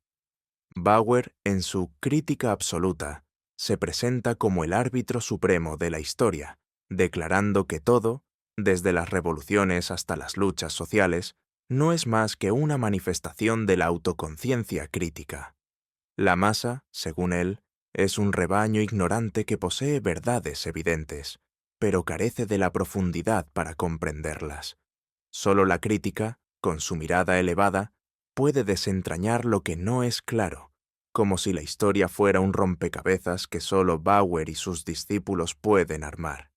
Bauer, en su Crítica Absoluta, se presenta como el árbitro supremo de la historia, declarando que todo, desde las revoluciones hasta las luchas sociales, no es más que una manifestación de la autoconciencia crítica. La masa, según él, es un rebaño ignorante que posee verdades evidentes, pero carece de la profundidad para comprenderlas. Solo la crítica, con su mirada elevada, puede desentrañar lo que no es claro, como si la historia fuera un rompecabezas que solo Bauer y sus discípulos pueden armar.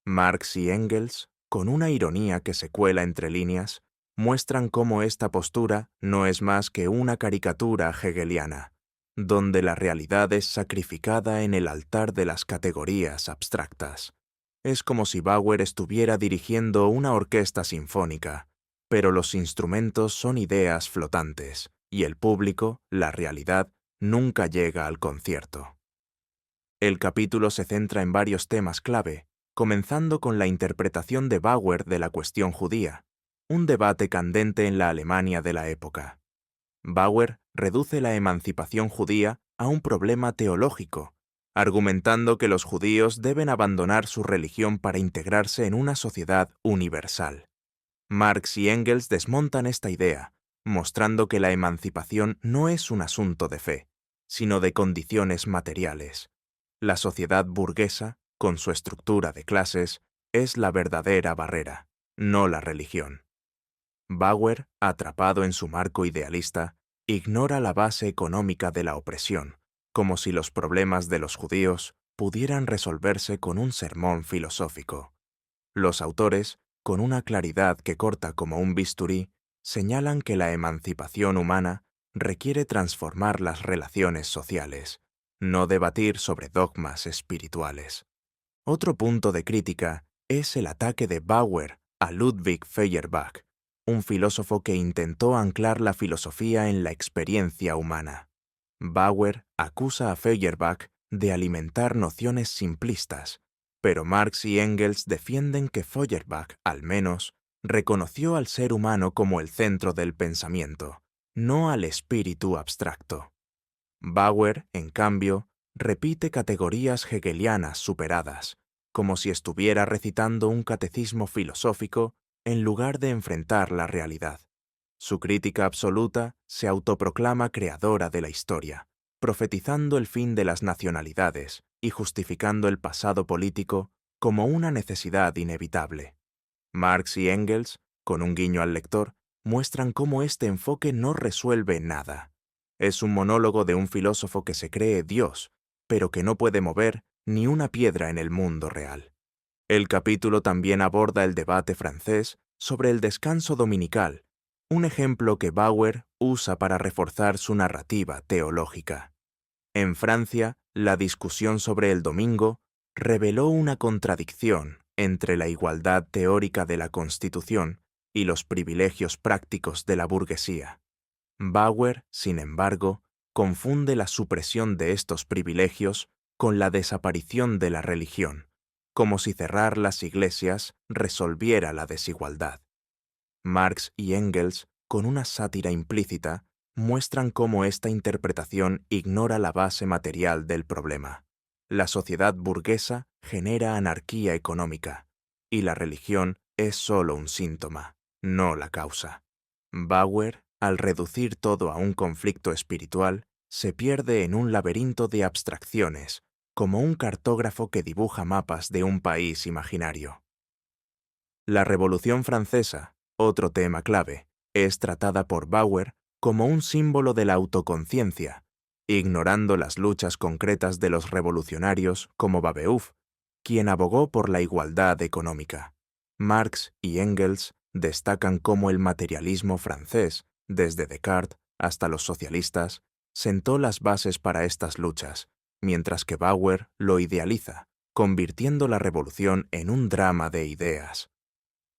Marx y Engels, con una ironía que se cuela entre líneas, muestran cómo esta postura no es más que una caricatura hegeliana, donde la realidad es sacrificada en el altar de las categorías abstractas. Es como si Bauer estuviera dirigiendo una orquesta sinfónica, pero los instrumentos son ideas flotantes, y el público, la realidad, nunca llega al concierto. El capítulo se centra en varios temas clave, comenzando con la interpretación de Bauer de la cuestión judía, un debate candente en la Alemania de la época. Bauer reduce la emancipación judía a un problema teológico, argumentando que los judíos deben abandonar su religión para integrarse en una sociedad universal. Marx y Engels desmontan esta idea, mostrando que la emancipación no es un asunto de fe, sino de condiciones materiales. La sociedad burguesa, con su estructura de clases, es la verdadera barrera, no la religión. Bauer, atrapado en su marco idealista, ignora la base económica de la opresión, como si los problemas de los judíos pudieran resolverse con un sermón filosófico. Los autores, con una claridad que corta como un bisturí, señalan que la emancipación humana requiere transformar las relaciones sociales, no debatir sobre dogmas espirituales. Otro punto de crítica es el ataque de Bauer a Ludwig Feuerbach, un filósofo que intentó anclar la filosofía en la experiencia humana. Bauer acusa a Feuerbach de alimentar nociones simplistas, pero Marx y Engels defienden que Feuerbach, al menos, reconoció al ser humano como el centro del pensamiento, no al espíritu abstracto. Bauer, en cambio, repite categorías hegelianas superadas, como si estuviera recitando un catecismo filosófico en lugar de enfrentar la realidad. Su crítica absoluta se autoproclama creadora de la historia, profetizando el fin de las nacionalidades y justificando el pasado político como una necesidad inevitable. Marx y Engels, con un guiño al lector, muestran cómo este enfoque no resuelve nada. Es un monólogo de un filósofo que se cree Dios, pero que no puede mover ni una piedra en el mundo real. El capítulo también aborda el debate francés sobre el descanso dominical, un ejemplo que Bauer usa para reforzar su narrativa teológica. En Francia, la discusión sobre el domingo reveló una contradicción entre la igualdad teórica de la Constitución y los privilegios prácticos de la burguesía. Bauer, sin embargo, confunde la supresión de estos privilegios con la desaparición de la religión, como si cerrar las iglesias resolviera la desigualdad. Marx y Engels, con una sátira implícita, muestran cómo esta interpretación ignora la base material del problema. La sociedad burguesa genera anarquía económica, y la religión es solo un síntoma, no la causa. Bauer, al reducir todo a un conflicto espiritual, se pierde en un laberinto de abstracciones, como un cartógrafo que dibuja mapas de un país imaginario. La Revolución Francesa, otro tema clave, es tratada por Bauer como un símbolo de la autoconciencia, ignorando las luchas concretas de los revolucionarios como Babeuf, quien abogó por la igualdad económica. Marx y Engels destacan cómo el materialismo francés, desde Descartes hasta los socialistas, sentó las bases para estas luchas, mientras que Bauer lo idealiza, convirtiendo la revolución en un drama de ideas.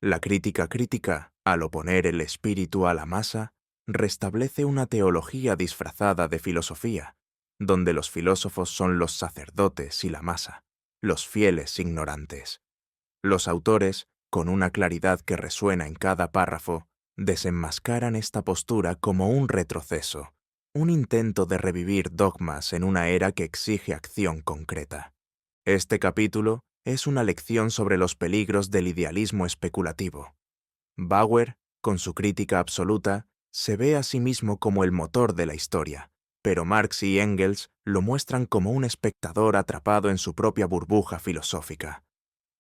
La crítica, al oponer el espíritu a la masa, restablece una teología disfrazada de filosofía, donde los filósofos son los sacerdotes y la masa, los fieles ignorantes. Los autores, con una claridad que resuena en cada párrafo, desenmascaran esta postura como un retroceso, un intento de revivir dogmas en una era que exige acción concreta. Este capítulo es una lección sobre los peligros del idealismo especulativo. Bauer, con su crítica absoluta, se ve a sí mismo como el motor de la historia, pero Marx y Engels lo muestran como un espectador atrapado en su propia burbuja filosófica.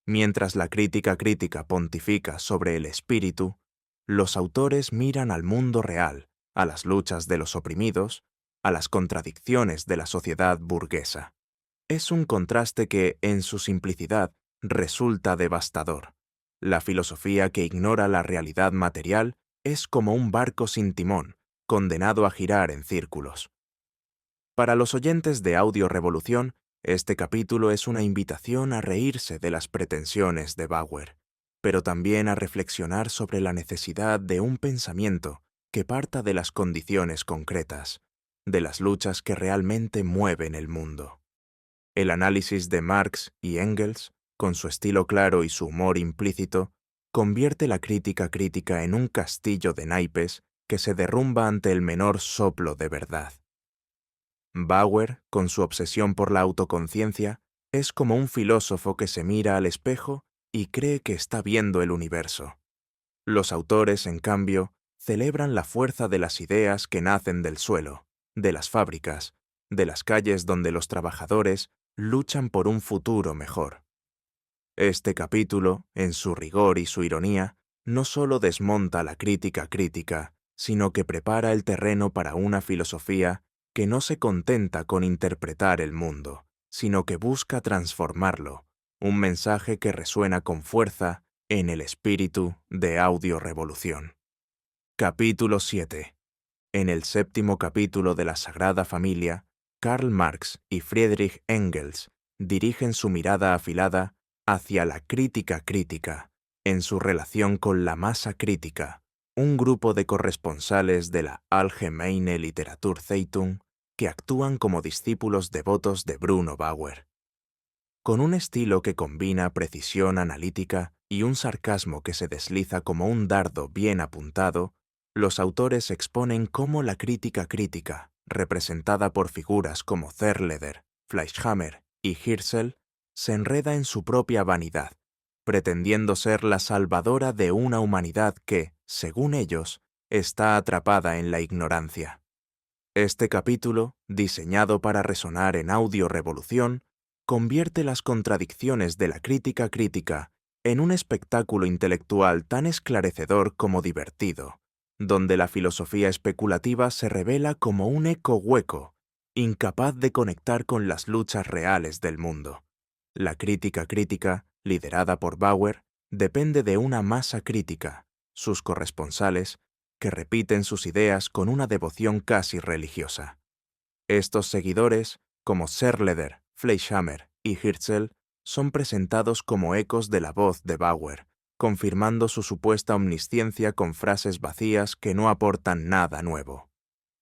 Mientras la crítica pontifica sobre el espíritu, los autores miran al mundo real, a las luchas de los oprimidos, a las contradicciones de la sociedad burguesa. Es un contraste que, en su simplicidad, resulta devastador. La filosofía que ignora la realidad material es como un barco sin timón, condenado a girar en círculos. Para los oyentes de Audio Revolución, este capítulo es una invitación a reírse de las pretensiones de Bauer, pero también a reflexionar sobre la necesidad de un pensamiento que parta de las condiciones concretas, de las luchas que realmente mueven el mundo. El análisis de Marx y Engels, con su estilo claro y su humor implícito, convierte la crítica crítica en un castillo de naipes que se derrumba ante el menor soplo de verdad. Bauer, con su obsesión por la autoconciencia, es como un filósofo que se mira al espejo y cree que está viendo el universo. Los autores, en cambio, celebran la fuerza de las ideas que nacen del suelo, de las fábricas, de las calles donde los trabajadores luchan por un futuro mejor. Este capítulo, en su rigor y su ironía, no solo desmonta la crítica crítica, sino que prepara el terreno para una filosofía que no se contenta con interpretar el mundo, sino que busca transformarlo, un mensaje que resuena con fuerza en el espíritu de Audio Revolución. Capítulo 7. En el séptimo capítulo de la Sagrada Familia, Karl Marx y Friedrich Engels dirigen su mirada afilada hacia la crítica crítica, en su relación con la masa crítica, un grupo de corresponsales de la Allgemeine Literaturzeitung que actúan como discípulos devotos de Bruno Bauer. Con un estilo que combina precisión analítica y un sarcasmo que se desliza como un dardo bien apuntado, los autores exponen cómo la crítica crítica, representada por figuras como Zerleder, Fleischhammer y Hirschel, se enreda en su propia vanidad, pretendiendo ser la salvadora de una humanidad que, según ellos, está atrapada en la ignorancia. Este capítulo, diseñado para resonar en Audio Revolución, convierte las contradicciones de la crítica crítica en un espectáculo intelectual tan esclarecedor como divertido, donde la filosofía especulativa se revela como un eco hueco, incapaz de conectar con las luchas reales del mundo. La crítica crítica, liderada por Bauer, depende de una masa crítica, sus corresponsales, que repiten sus ideas con una devoción casi religiosa. Estos seguidores, como Zerleder, Fleischhammer y Hirschel, son presentados como ecos de la voz de Bauer, confirmando su supuesta omnisciencia con frases vacías que no aportan nada nuevo.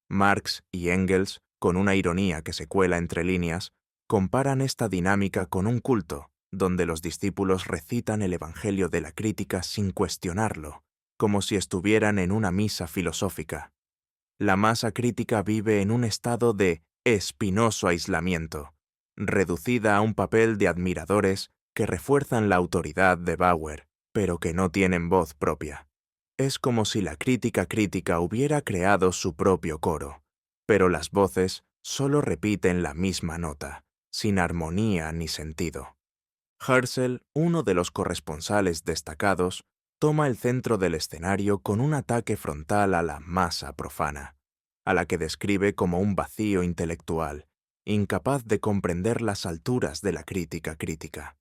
Marx y Engels, con una ironía que se cuela entre líneas, comparan esta dinámica con un culto, donde los discípulos recitan el Evangelio de la crítica sin cuestionarlo, como si estuvieran en una misa filosófica. La masa crítica vive en un estado de espinoso aislamiento, reducida a un papel de admiradores que refuerzan la autoridad de Bauer, pero que no tienen voz propia. Es como si la crítica crítica hubiera creado su propio coro, pero las voces solo repiten la misma nota, sin armonía ni sentido. Hirschel, uno de los corresponsales destacados, toma el centro del escenario con un ataque frontal a la masa profana, a la que describe como un vacío intelectual, incapaz de comprender las alturas de la crítica crítica.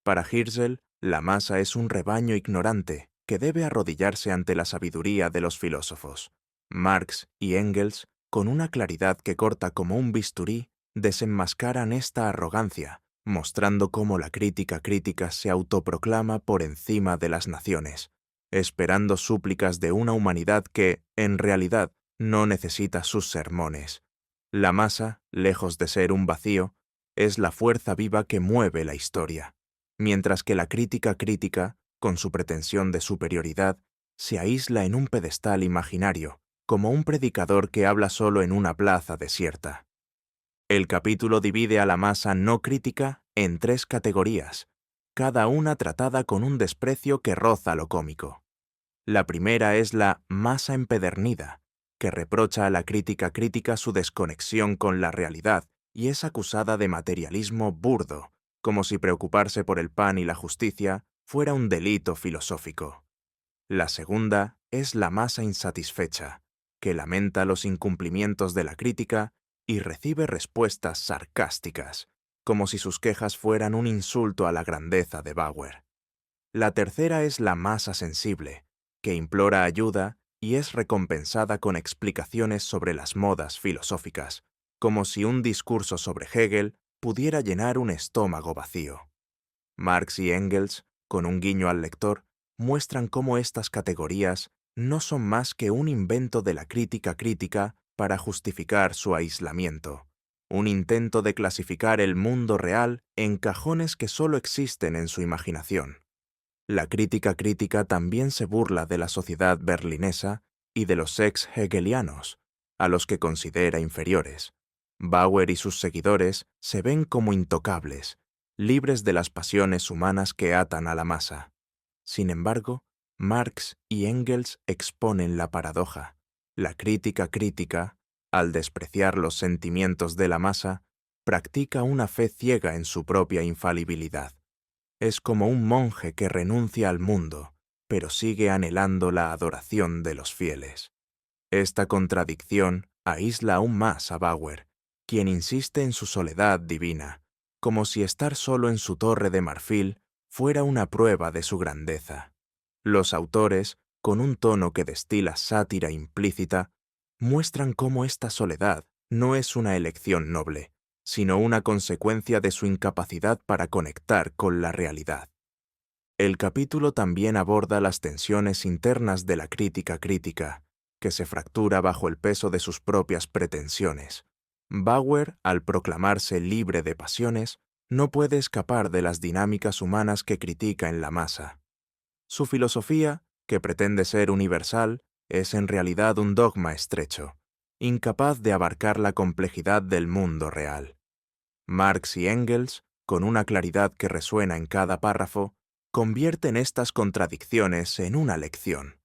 Para Hirschel, la masa es un rebaño ignorante que debe arrodillarse ante la sabiduría de los filósofos. Marx y Engels, con una claridad que corta como un bisturí, desenmascaran esta arrogancia, mostrando cómo la crítica crítica se autoproclama por encima de las naciones, esperando súplicas de una humanidad que, en realidad, no necesita sus sermones. La masa, lejos de ser un vacío, es la fuerza viva que mueve la historia, mientras que la crítica crítica, con su pretensión de superioridad, se aísla en un pedestal imaginario, como un predicador que habla solo en una plaza desierta. El capítulo divide a la masa no crítica en 3 categorías, cada una tratada con un desprecio que roza lo cómico. La primera es la masa empedernida, que reprocha a la crítica crítica su desconexión con la realidad y es acusada de materialismo burdo, como si preocuparse por el pan y la justicia fuera un delito filosófico. La segunda es la masa insatisfecha, que lamenta los incumplimientos de la crítica y recibe respuestas sarcásticas, como si sus quejas fueran un insulto a la grandeza de Bauer. La tercera es la masa sensible, que implora ayuda y es recompensada con explicaciones sobre las modas filosóficas, como si un discurso sobre Hegel pudiera llenar un estómago vacío. Marx y Engels, con un guiño al lector, muestran cómo estas categorías no son más que un invento de la crítica crítica para justificar su aislamiento, un intento de clasificar el mundo real en cajones que solo existen en su imaginación. La crítica crítica también se burla de la sociedad berlinesa y de los ex-hegelianos, a los que considera inferiores. Bauer y sus seguidores se ven como intocables, libres de las pasiones humanas que atan a la masa. Sin embargo, Marx y Engels exponen la paradoja. La crítica crítica, al despreciar los sentimientos de la masa, practica una fe ciega en su propia infalibilidad. Es como un monje que renuncia al mundo, pero sigue anhelando la adoración de los fieles. Esta contradicción aísla aún más a Bauer, quien insiste en su soledad divina, como si estar solo en su torre de marfil fuera una prueba de su grandeza. Los autores, con un tono que destila sátira implícita, muestran cómo esta soledad no es una elección noble, sino una consecuencia de su incapacidad para conectar con la realidad. El capítulo también aborda las tensiones internas de la crítica crítica, que se fractura bajo el peso de sus propias pretensiones. Bauer, al proclamarse libre de pasiones, no puede escapar de las dinámicas humanas que critica en la masa. Su filosofía, que pretende ser universal, es en realidad un dogma estrecho, incapaz de abarcar la complejidad del mundo real. Marx y Engels, con una claridad que resuena en cada párrafo, convierten estas contradicciones en una lección.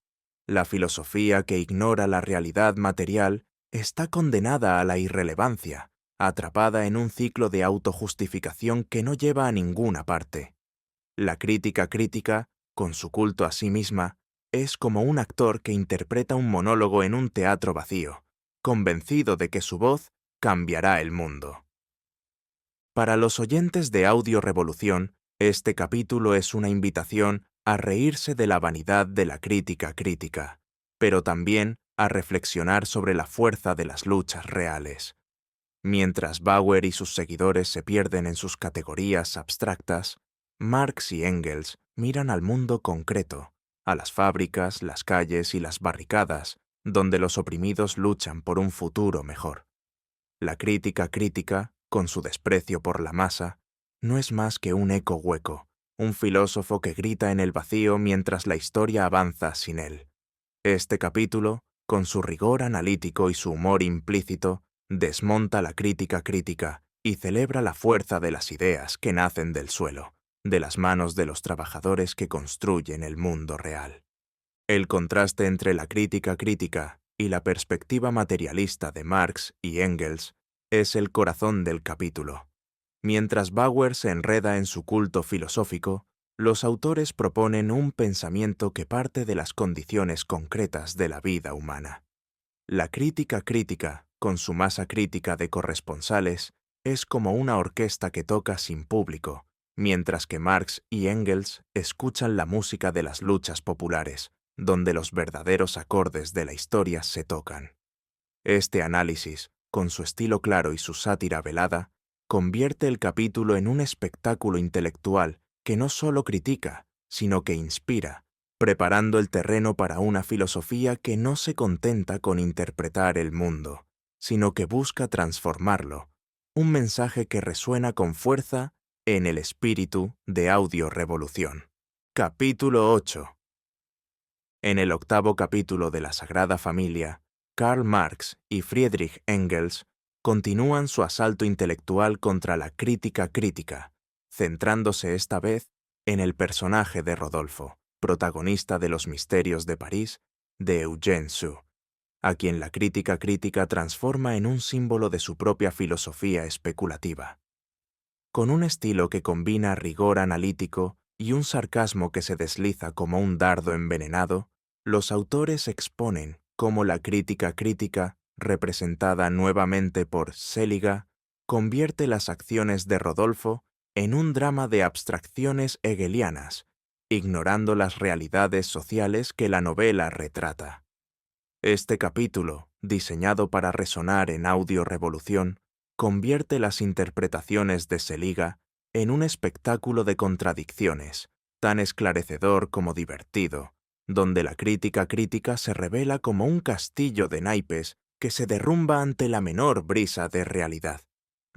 La filosofía que ignora la realidad material está condenada a la irrelevancia, atrapada en un ciclo de autojustificación que no lleva a ninguna parte. La crítica crítica, con su culto a sí misma, es como un actor que interpreta un monólogo en un teatro vacío, convencido de que su voz cambiará el mundo. Para los oyentes de Audio Revolución, este capítulo es una invitación a reírse de la vanidad de la crítica crítica, pero también a reflexionar sobre la fuerza de las luchas reales. Mientras Bauer y sus seguidores se pierden en sus categorías abstractas, Marx y Engels miran al mundo concreto, a las fábricas, las calles y las barricadas, donde los oprimidos luchan por un futuro mejor. La crítica crítica, con su desprecio por la masa, no es más que un eco hueco, un filósofo que grita en el vacío mientras la historia avanza sin él. Este capítulo, con su rigor analítico y su humor implícito, desmonta la crítica crítica y celebra la fuerza de las ideas que nacen del suelo, de las manos de los trabajadores que construyen el mundo real. El contraste entre la crítica crítica y la perspectiva materialista de Marx y Engels es el corazón del capítulo. Mientras Bauer se enreda en su culto filosófico, los autores proponen un pensamiento que parte de las condiciones concretas de la vida humana. La crítica crítica, con su masa crítica de corresponsales, es como una orquesta que toca sin público, mientras que Marx y Engels escuchan la música de las luchas populares, donde los verdaderos acordes de la historia se tocan. Este análisis, con su estilo claro y su sátira velada, convierte el capítulo en un espectáculo intelectual que no solo critica, sino que inspira, preparando el terreno para una filosofía que no se contenta con interpretar el mundo, sino que busca transformarlo, un mensaje que resuena con fuerza en el espíritu de Audio Revolución. Capítulo 8. En el octavo capítulo de la Sagrada Familia, Karl Marx y Friedrich Engels continúan su asalto intelectual contra la crítica crítica, centrándose esta vez en el personaje de Rodolfo, protagonista de Los Misterios de París, de Eugène Sue, a quien la crítica crítica transforma en un símbolo de su propia filosofía especulativa. Con un estilo que combina rigor analítico y un sarcasmo que se desliza como un dardo envenenado, los autores exponen cómo la crítica crítica, representada nuevamente por Seliga, convierte las acciones de Rodolfo en un drama de abstracciones hegelianas, ignorando las realidades sociales que la novela retrata. Este capítulo, diseñado para resonar en Audio Revolución, convierte las interpretaciones de Seliga en un espectáculo de contradicciones, tan esclarecedor como divertido, donde la crítica crítica se revela como un castillo de naipes que se derrumba ante la menor brisa de realidad.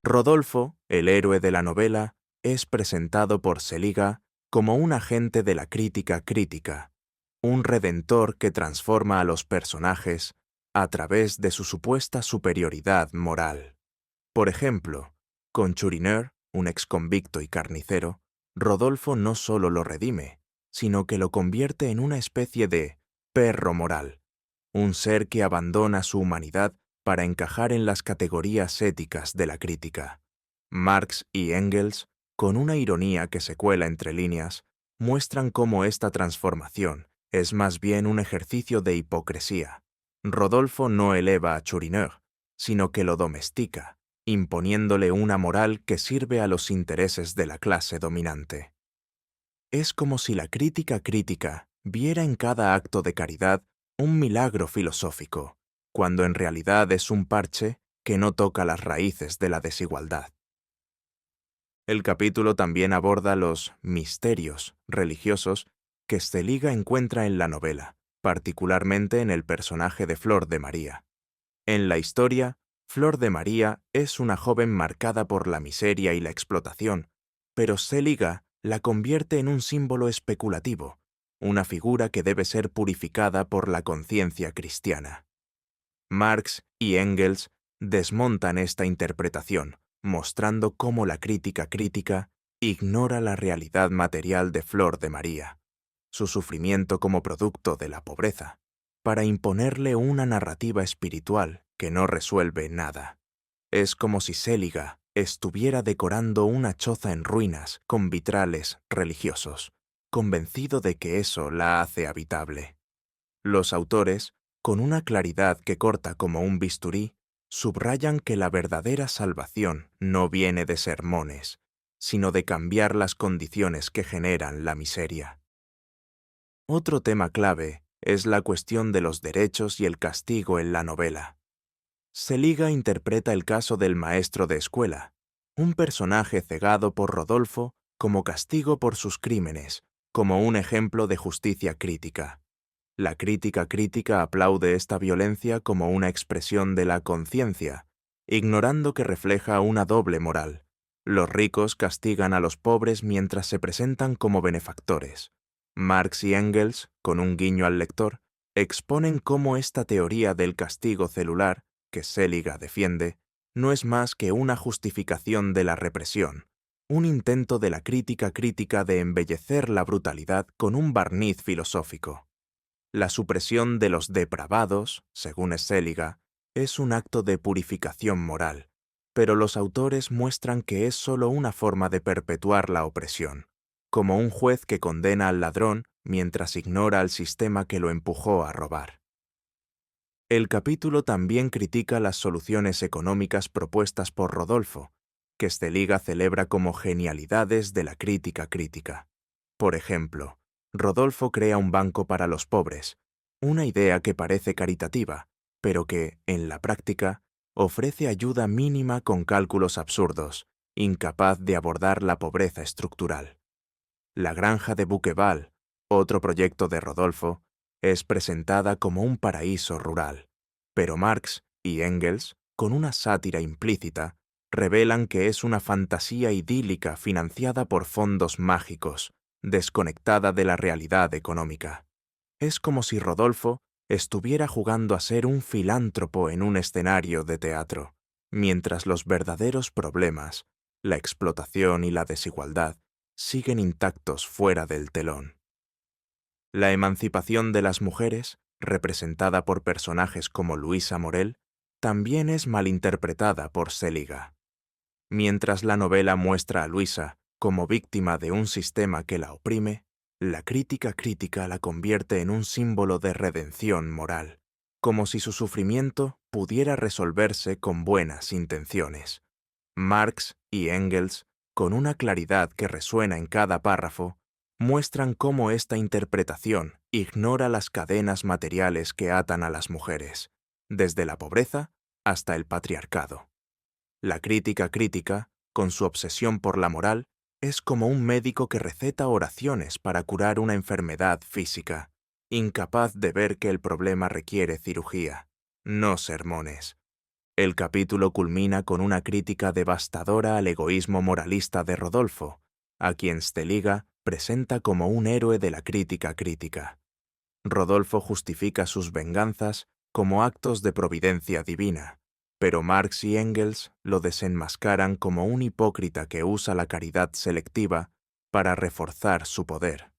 Rodolfo, el héroe de la novela, es presentado por Seliga como un agente de la crítica crítica, un redentor que transforma a los personajes a través de su supuesta superioridad moral. Por ejemplo, con Chourineur, un exconvicto y carnicero, Rodolfo no solo lo redime, sino que lo convierte en una especie de perro moral, un ser que abandona su humanidad para encajar en las categorías éticas de la crítica. Marx y Engels, con una ironía que se cuela entre líneas, muestran cómo esta transformación es más bien un ejercicio de hipocresía. Rodolfo no eleva a Chourineur, sino que lo domestica, imponiéndole una moral que sirve a los intereses de la clase dominante. Es como si la crítica crítica viera en cada acto de caridad un milagro filosófico, cuando en realidad es un parche que no toca las raíces de la desigualdad. El capítulo también aborda los misterios religiosos que Seliga encuentra en la novela, particularmente en el personaje de Flor de María. En la historia, Flor de María es una joven marcada por la miseria y la explotación, pero Seliga la convierte en un símbolo especulativo, una figura que debe ser purificada por la conciencia cristiana. Marx y Engels desmontan esta interpretación, mostrando cómo la crítica crítica ignora la realidad material de Flor de María, su sufrimiento como producto de la pobreza, para imponerle una narrativa espiritual que no resuelve nada. Es como si Seliga estuviera decorando una choza en ruinas con vitrales religiosos, convencido de que eso la hace habitable. Los autores, con una claridad que corta como un bisturí, subrayan que la verdadera salvación no viene de sermones, sino de cambiar las condiciones que generan la miseria. Otro tema clave es la cuestión de los derechos y el castigo en la novela. Seliga interpreta el caso del maestro de escuela, un personaje cegado por Rodolfo como castigo por sus crímenes, como un ejemplo de justicia crítica. La crítica crítica aplaude esta violencia como una expresión de la conciencia, ignorando que refleja una doble moral. Los ricos castigan a los pobres mientras se presentan como benefactores. Marx y Engels, con un guiño al lector, exponen cómo esta teoría del castigo celular, que Seliga defiende, no es más que una justificación de la represión, un intento de la crítica crítica de embellecer la brutalidad con un barniz filosófico. La supresión de los depravados, según Seliga, es un acto de purificación moral, pero los autores muestran que es solo una forma de perpetuar la opresión, como un juez que condena al ladrón mientras ignora al sistema que lo empujó a robar. El capítulo también critica las soluciones económicas propuestas por Rodolfo, que Seliga celebra como genialidades de la crítica crítica. Por ejemplo, Rodolfo crea un banco para los pobres, una idea que parece caritativa, pero que, en la práctica, ofrece ayuda mínima con cálculos absurdos, incapaz de abordar la pobreza estructural. La granja de Bouqueval, otro proyecto de Rodolfo, es presentada como un paraíso rural, pero Marx y Engels, con una sátira implícita, revelan que es una fantasía idílica financiada por fondos mágicos, desconectada de la realidad económica. Es como si Rodolfo estuviera jugando a ser un filántropo en un escenario de teatro, mientras los verdaderos problemas, la explotación y la desigualdad, siguen intactos fuera del telón. La emancipación de las mujeres, representada por personajes como Luisa Morel, también es malinterpretada por Seliga. Mientras la novela muestra a Luisa como víctima de un sistema que la oprime, la crítica crítica la convierte en un símbolo de redención moral, como si su sufrimiento pudiera resolverse con buenas intenciones. Marx y Engels, con una claridad que resuena en cada párrafo, muestran cómo esta interpretación ignora las cadenas materiales que atan a las mujeres, desde la pobreza hasta el patriarcado. La crítica crítica, con su obsesión por la moral, es como un médico que receta oraciones para curar una enfermedad física, incapaz de ver que el problema requiere cirugía. no sermones. El capítulo culmina con una crítica devastadora al egoísmo moralista de Rodolfo, a quien Steliga presenta como un héroe de la crítica crítica. Rodolfo justifica sus venganzas como actos de providencia divina, pero Marx y Engels lo desenmascaran como un hipócrita que usa la caridad selectiva para reforzar su poder.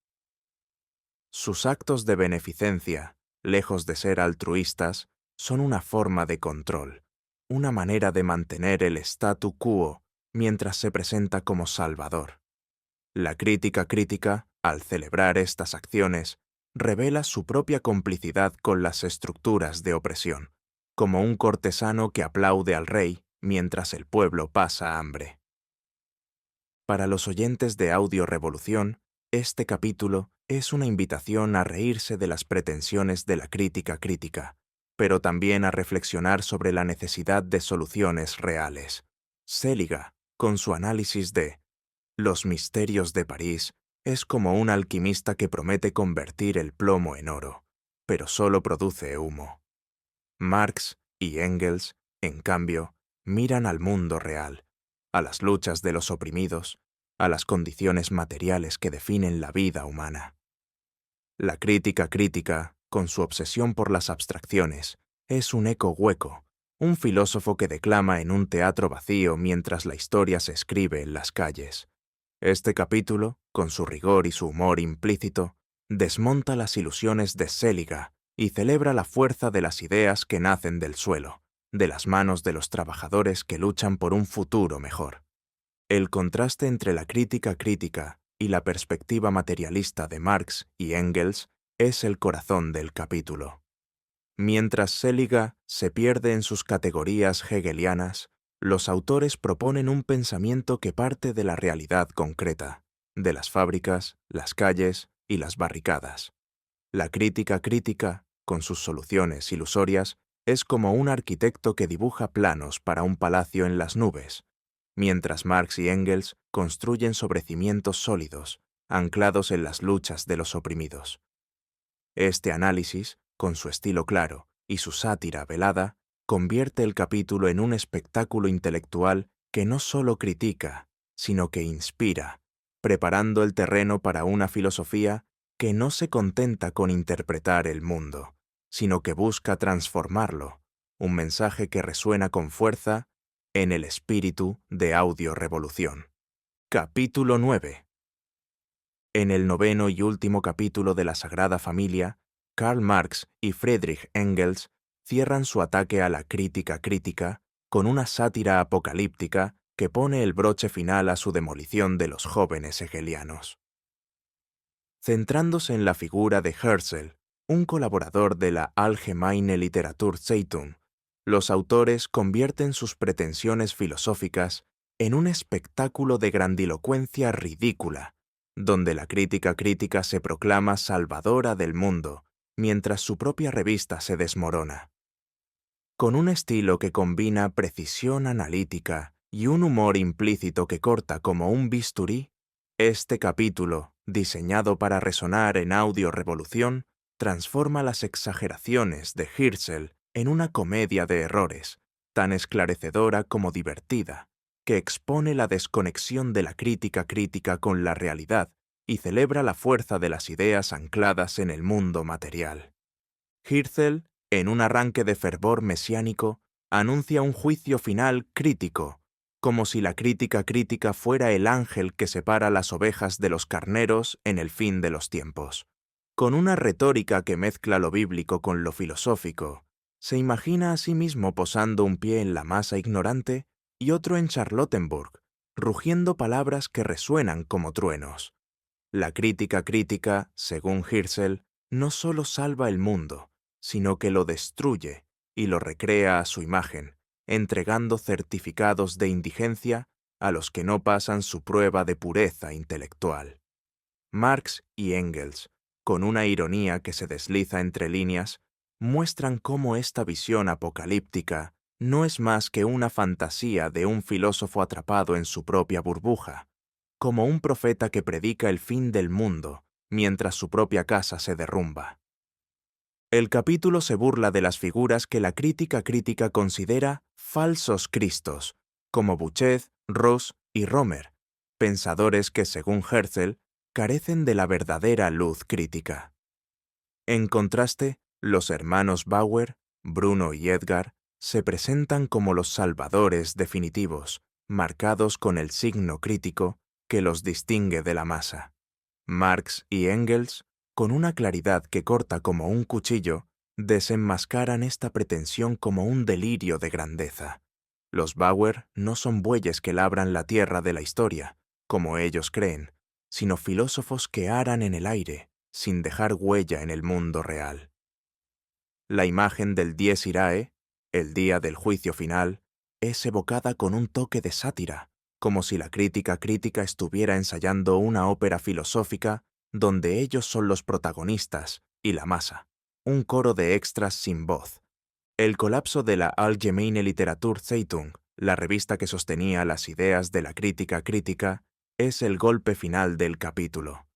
Sus actos de beneficencia, lejos de ser altruistas, son una forma de control, una manera de mantener el statu quo mientras se presenta como salvador. La crítica crítica, al celebrar estas acciones, revela su propia complicidad con las estructuras de opresión, como un cortesano que aplaude al rey mientras el pueblo pasa hambre. Para los oyentes de Audio Revolución, este capítulo es una invitación a reírse de las pretensiones de la crítica crítica, pero también a reflexionar sobre la necesidad de soluciones reales. Seliga, con su análisis de Los misterios de París, es como un alquimista que promete convertir el plomo en oro, pero solo produce humo. Marx y Engels, en cambio, miran al mundo real, a las luchas de los oprimidos, a las condiciones materiales que definen la vida humana. La crítica crítica, con su obsesión por las abstracciones, es un eco hueco, un filósofo que declama en un teatro vacío mientras la historia se escribe en las calles. Este capítulo, con su rigor y su humor implícito, desmonta las ilusiones de Seliga y celebra la fuerza de las ideas que nacen del suelo, de las manos de los trabajadores que luchan por un futuro mejor. El contraste entre la crítica crítica y la perspectiva materialista de Marx y Engels es el corazón del capítulo. Mientras Seliga se pierde en sus categorías hegelianas, los autores proponen un pensamiento que parte de la realidad concreta, de las fábricas, las calles y las barricadas. La crítica crítica, con sus soluciones ilusorias, es como un arquitecto que dibuja planos para un palacio en las nubes, mientras Marx y Engels construyen sobre cimientos sólidos, anclados en las luchas de los oprimidos. Este análisis, con su estilo claro y su sátira velada, convierte el capítulo en un espectáculo intelectual que no solo critica, sino que inspira, preparando el terreno para una filosofía que no se contenta con interpretar el mundo, sino que busca transformarlo, un mensaje que resuena con fuerza en el espíritu de Audio Revolución. Capítulo 9. En el noveno y último capítulo de la Sagrada Familia, Karl Marx y Friedrich Engels cierran su ataque a la crítica crítica con una sátira apocalíptica que pone el broche final a su demolición de los jóvenes hegelianos. Centrándose en la figura de Herzl, un colaborador de la Allgemeine Literaturzeitung, los autores convierten sus pretensiones filosóficas en un espectáculo de grandilocuencia ridícula, donde la crítica crítica se proclama salvadora del mundo, mientras su propia revista se desmorona. Con un estilo que combina precisión analítica y un humor implícito que corta como un bisturí, este capítulo, diseñado para resonar en Audio Revolución, transforma las exageraciones de Herzl en una comedia de errores, tan esclarecedora como divertida, que expone la desconexión de la crítica crítica con la realidad y celebra la fuerza de las ideas ancladas en el mundo material. Herzl, en un arranque de fervor mesiánico, anuncia un juicio final crítico, como si la crítica crítica fuera el ángel que separa las ovejas de los carneros en el fin de los tiempos. Con una retórica que mezcla lo bíblico con lo filosófico, se imagina a sí mismo posando un pie en la masa ignorante y otro en Charlottenburg, rugiendo palabras que resuenan como truenos. La crítica crítica, según Herzl, no solo salva el mundo, sino que lo destruye y lo recrea a su imagen, entregando certificados de indigencia a los que no pasan su prueba de pureza intelectual. Marx y Engels, con una ironía que se desliza entre líneas, muestran cómo esta visión apocalíptica no es más que una fantasía de un filósofo atrapado en su propia burbuja, como un profeta que predica el fin del mundo mientras su propia casa se derrumba. El capítulo se burla de las figuras que la crítica crítica considera falsos cristos, como Bouchet, Ross y Romer, pensadores que, según Herzl, carecen de la verdadera luz crítica. En contraste, los hermanos Bauer, Bruno y Edgar, se presentan como los salvadores definitivos, marcados con el signo crítico que los distingue de la masa. Marx y Engels, con una claridad que corta como un cuchillo, desenmascaran esta pretensión como un delirio de grandeza. Los Bauer no son bueyes que labran la tierra de la historia, como ellos creen, sino filósofos que aran en el aire, sin dejar huella en el mundo real. La imagen del Dies Irae, el día del juicio final, es evocada con un toque de sátira, como si la crítica crítica estuviera ensayando una ópera filosófica donde ellos son los protagonistas y la masa, un coro de extras sin voz. El colapso de la Allgemeine Literaturzeitung, la revista que sostenía las ideas de la crítica crítica, es el golpe final del capítulo.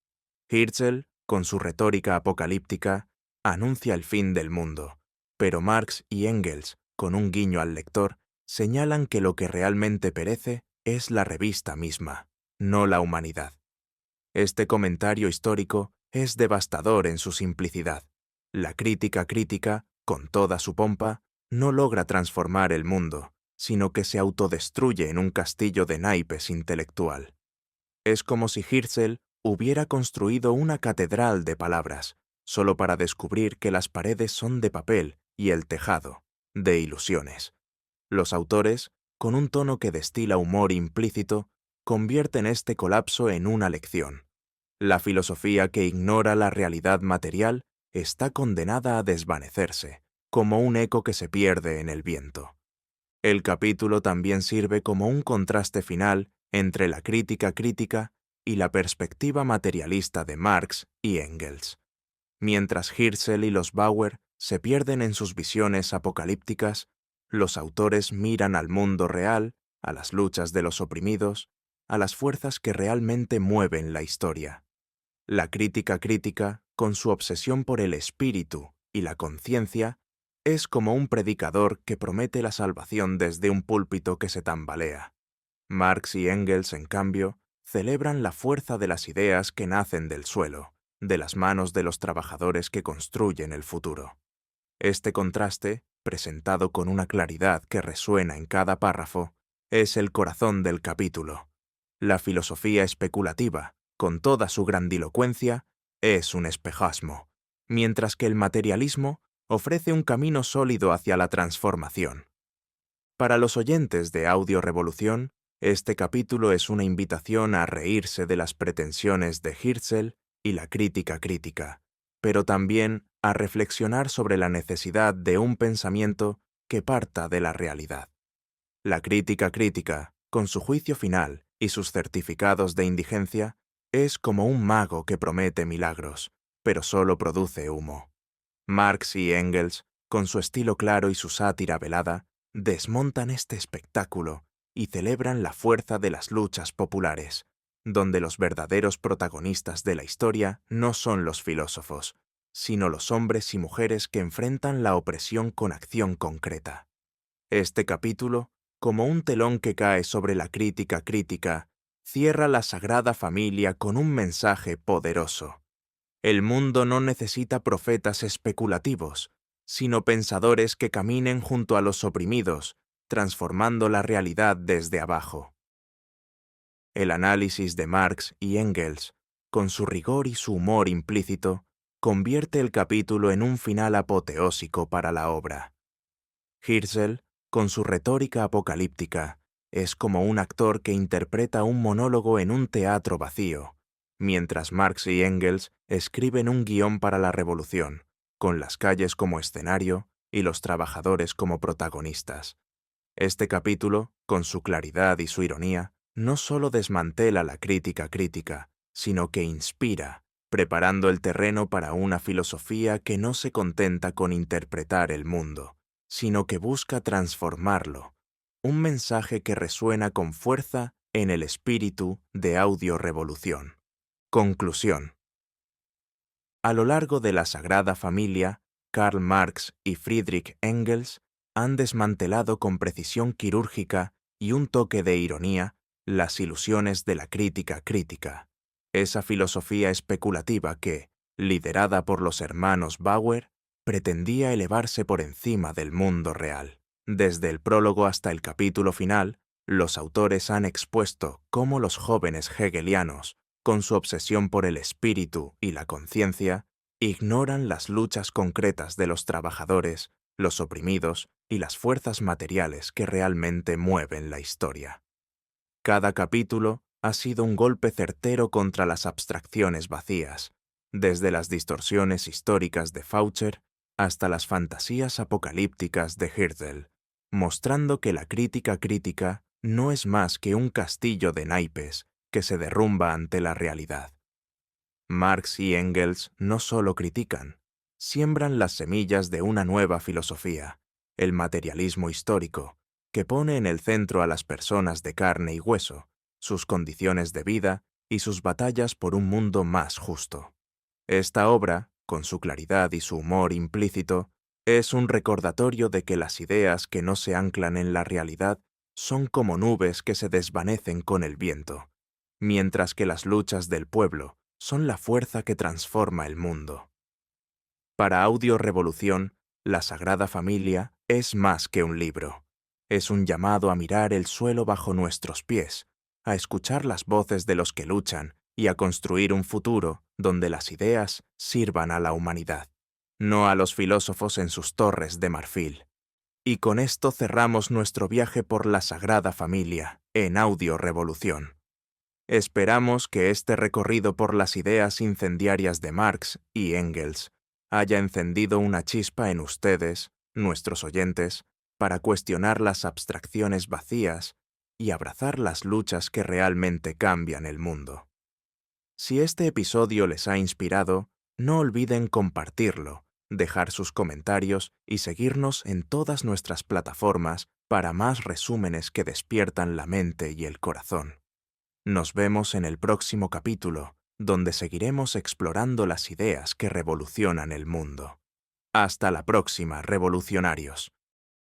Herzl, con su retórica apocalíptica, anuncia el fin del mundo, pero Marx y Engels, con un guiño al lector, señalan que lo que realmente perece es la revista misma, no la humanidad. Este comentario histórico es devastador en su simplicidad. La crítica crítica, con toda su pompa, no logra transformar el mundo, sino que se autodestruye en un castillo de naipes intelectual. Es como si Herzl hubiera construido una catedral de palabras, solo para descubrir que las paredes son de papel y el tejado, de ilusiones. Los autores, con un tono que destila humor implícito, convierten este colapso en una lección. La filosofía que ignora la realidad material está condenada a desvanecerse, como un eco que se pierde en el viento. El capítulo también sirve como un contraste final entre la crítica crítica y la perspectiva materialista de Marx y Engels. Mientras Herzl y los Bauer se pierden en sus visiones apocalípticas, los autores miran al mundo real, a las luchas de los oprimidos, a las fuerzas que realmente mueven la historia. La crítica crítica, con su obsesión por el espíritu y la conciencia, es como un predicador que promete la salvación desde un púlpito que se tambalea. Marx y Engels, en cambio, celebran la fuerza de las ideas que nacen del suelo, de las manos de los trabajadores que construyen el futuro. Este contraste, presentado con una claridad que resuena en cada párrafo, es el corazón del capítulo. La filosofía especulativa, con toda su grandilocuencia, es un espejismo, mientras que el materialismo ofrece un camino sólido hacia la transformación. Para los oyentes de Audio Revolución, este capítulo es una invitación a reírse de las pretensiones de Herzl y la crítica crítica, pero también a reflexionar sobre la necesidad de un pensamiento que parta de la realidad. La crítica crítica, con su juicio final y sus certificados de indigencia, es como un mago que promete milagros, pero solo produce humo. Marx y Engels, con su estilo claro y su sátira velada, desmontan este espectáculo y celebran la fuerza de las luchas populares, donde los verdaderos protagonistas de la historia no son los filósofos, sino los hombres y mujeres que enfrentan la opresión con acción concreta. Este capítulo, como un telón que cae sobre la crítica crítica, cierra la Sagrada Familia con un mensaje poderoso. El mundo no necesita profetas especulativos, sino pensadores que caminen junto a los oprimidos, transformando la realidad desde abajo. El análisis de Marx y Engels, con su rigor y su humor implícito, convierte el capítulo en un final apoteósico para la obra. Herzl, con su retórica apocalíptica, es como un actor que interpreta un monólogo en un teatro vacío, mientras Marx y Engels escriben un guión para la revolución, con las calles como escenario y los trabajadores como protagonistas. Este capítulo, con su claridad y su ironía, no solo desmantela la crítica crítica, sino que inspira, preparando el terreno para una filosofía que no se contenta con interpretar el mundo, sino que busca transformarlo. Un mensaje que resuena con fuerza en el espíritu de Audio Revolución. Conclusión. A lo largo de la Sagrada Familia, Karl Marx y Friedrich Engels han desmantelado con precisión quirúrgica y un toque de ironía las ilusiones de la crítica crítica, esa filosofía especulativa que, liderada por los hermanos Bauer, pretendía elevarse por encima del mundo real. Desde el prólogo hasta el capítulo final, los autores han expuesto cómo los jóvenes hegelianos, con su obsesión por el espíritu y la conciencia, ignoran las luchas concretas de los trabajadores, los oprimidos y las fuerzas materiales que realmente mueven la historia. Cada capítulo ha sido un golpe certero contra las abstracciones vacías, desde las distorsiones históricas de Faucher hasta las fantasías apocalípticas de Herzl, mostrando que la crítica crítica no es más que un castillo de naipes que se derrumba ante la realidad. Marx y Engels no solo critican, siembran las semillas de una nueva filosofía, el materialismo histórico, que pone en el centro a las personas de carne y hueso, sus condiciones de vida y sus batallas por un mundo más justo. Esta obra, con su claridad y su humor implícito, es un recordatorio de que las ideas que no se anclan en la realidad son como nubes que se desvanecen con el viento, mientras que las luchas del pueblo son la fuerza que transforma el mundo. Para Audio Revolución, la Sagrada Familia es más que un libro. Es un llamado a mirar el suelo bajo nuestros pies, a escuchar las voces de los que luchan y a construir un futuro donde las ideas sirvan a la humanidad, no a los filósofos en sus torres de marfil. Y con esto cerramos nuestro viaje por la Sagrada Familia en Audio Revolución. Esperamos que este recorrido por las ideas incendiarias de Marx y Engels haya encendido una chispa en ustedes, nuestros oyentes, para cuestionar las abstracciones vacías y abrazar las luchas que realmente cambian el mundo. Si este episodio les ha inspirado, no olviden compartirlo, dejar sus comentarios y seguirnos en todas nuestras plataformas para más resúmenes que despiertan la mente y el corazón. Nos vemos en el próximo capítulo, donde seguiremos explorando las ideas que revolucionan el mundo. Hasta la próxima, revolucionarios.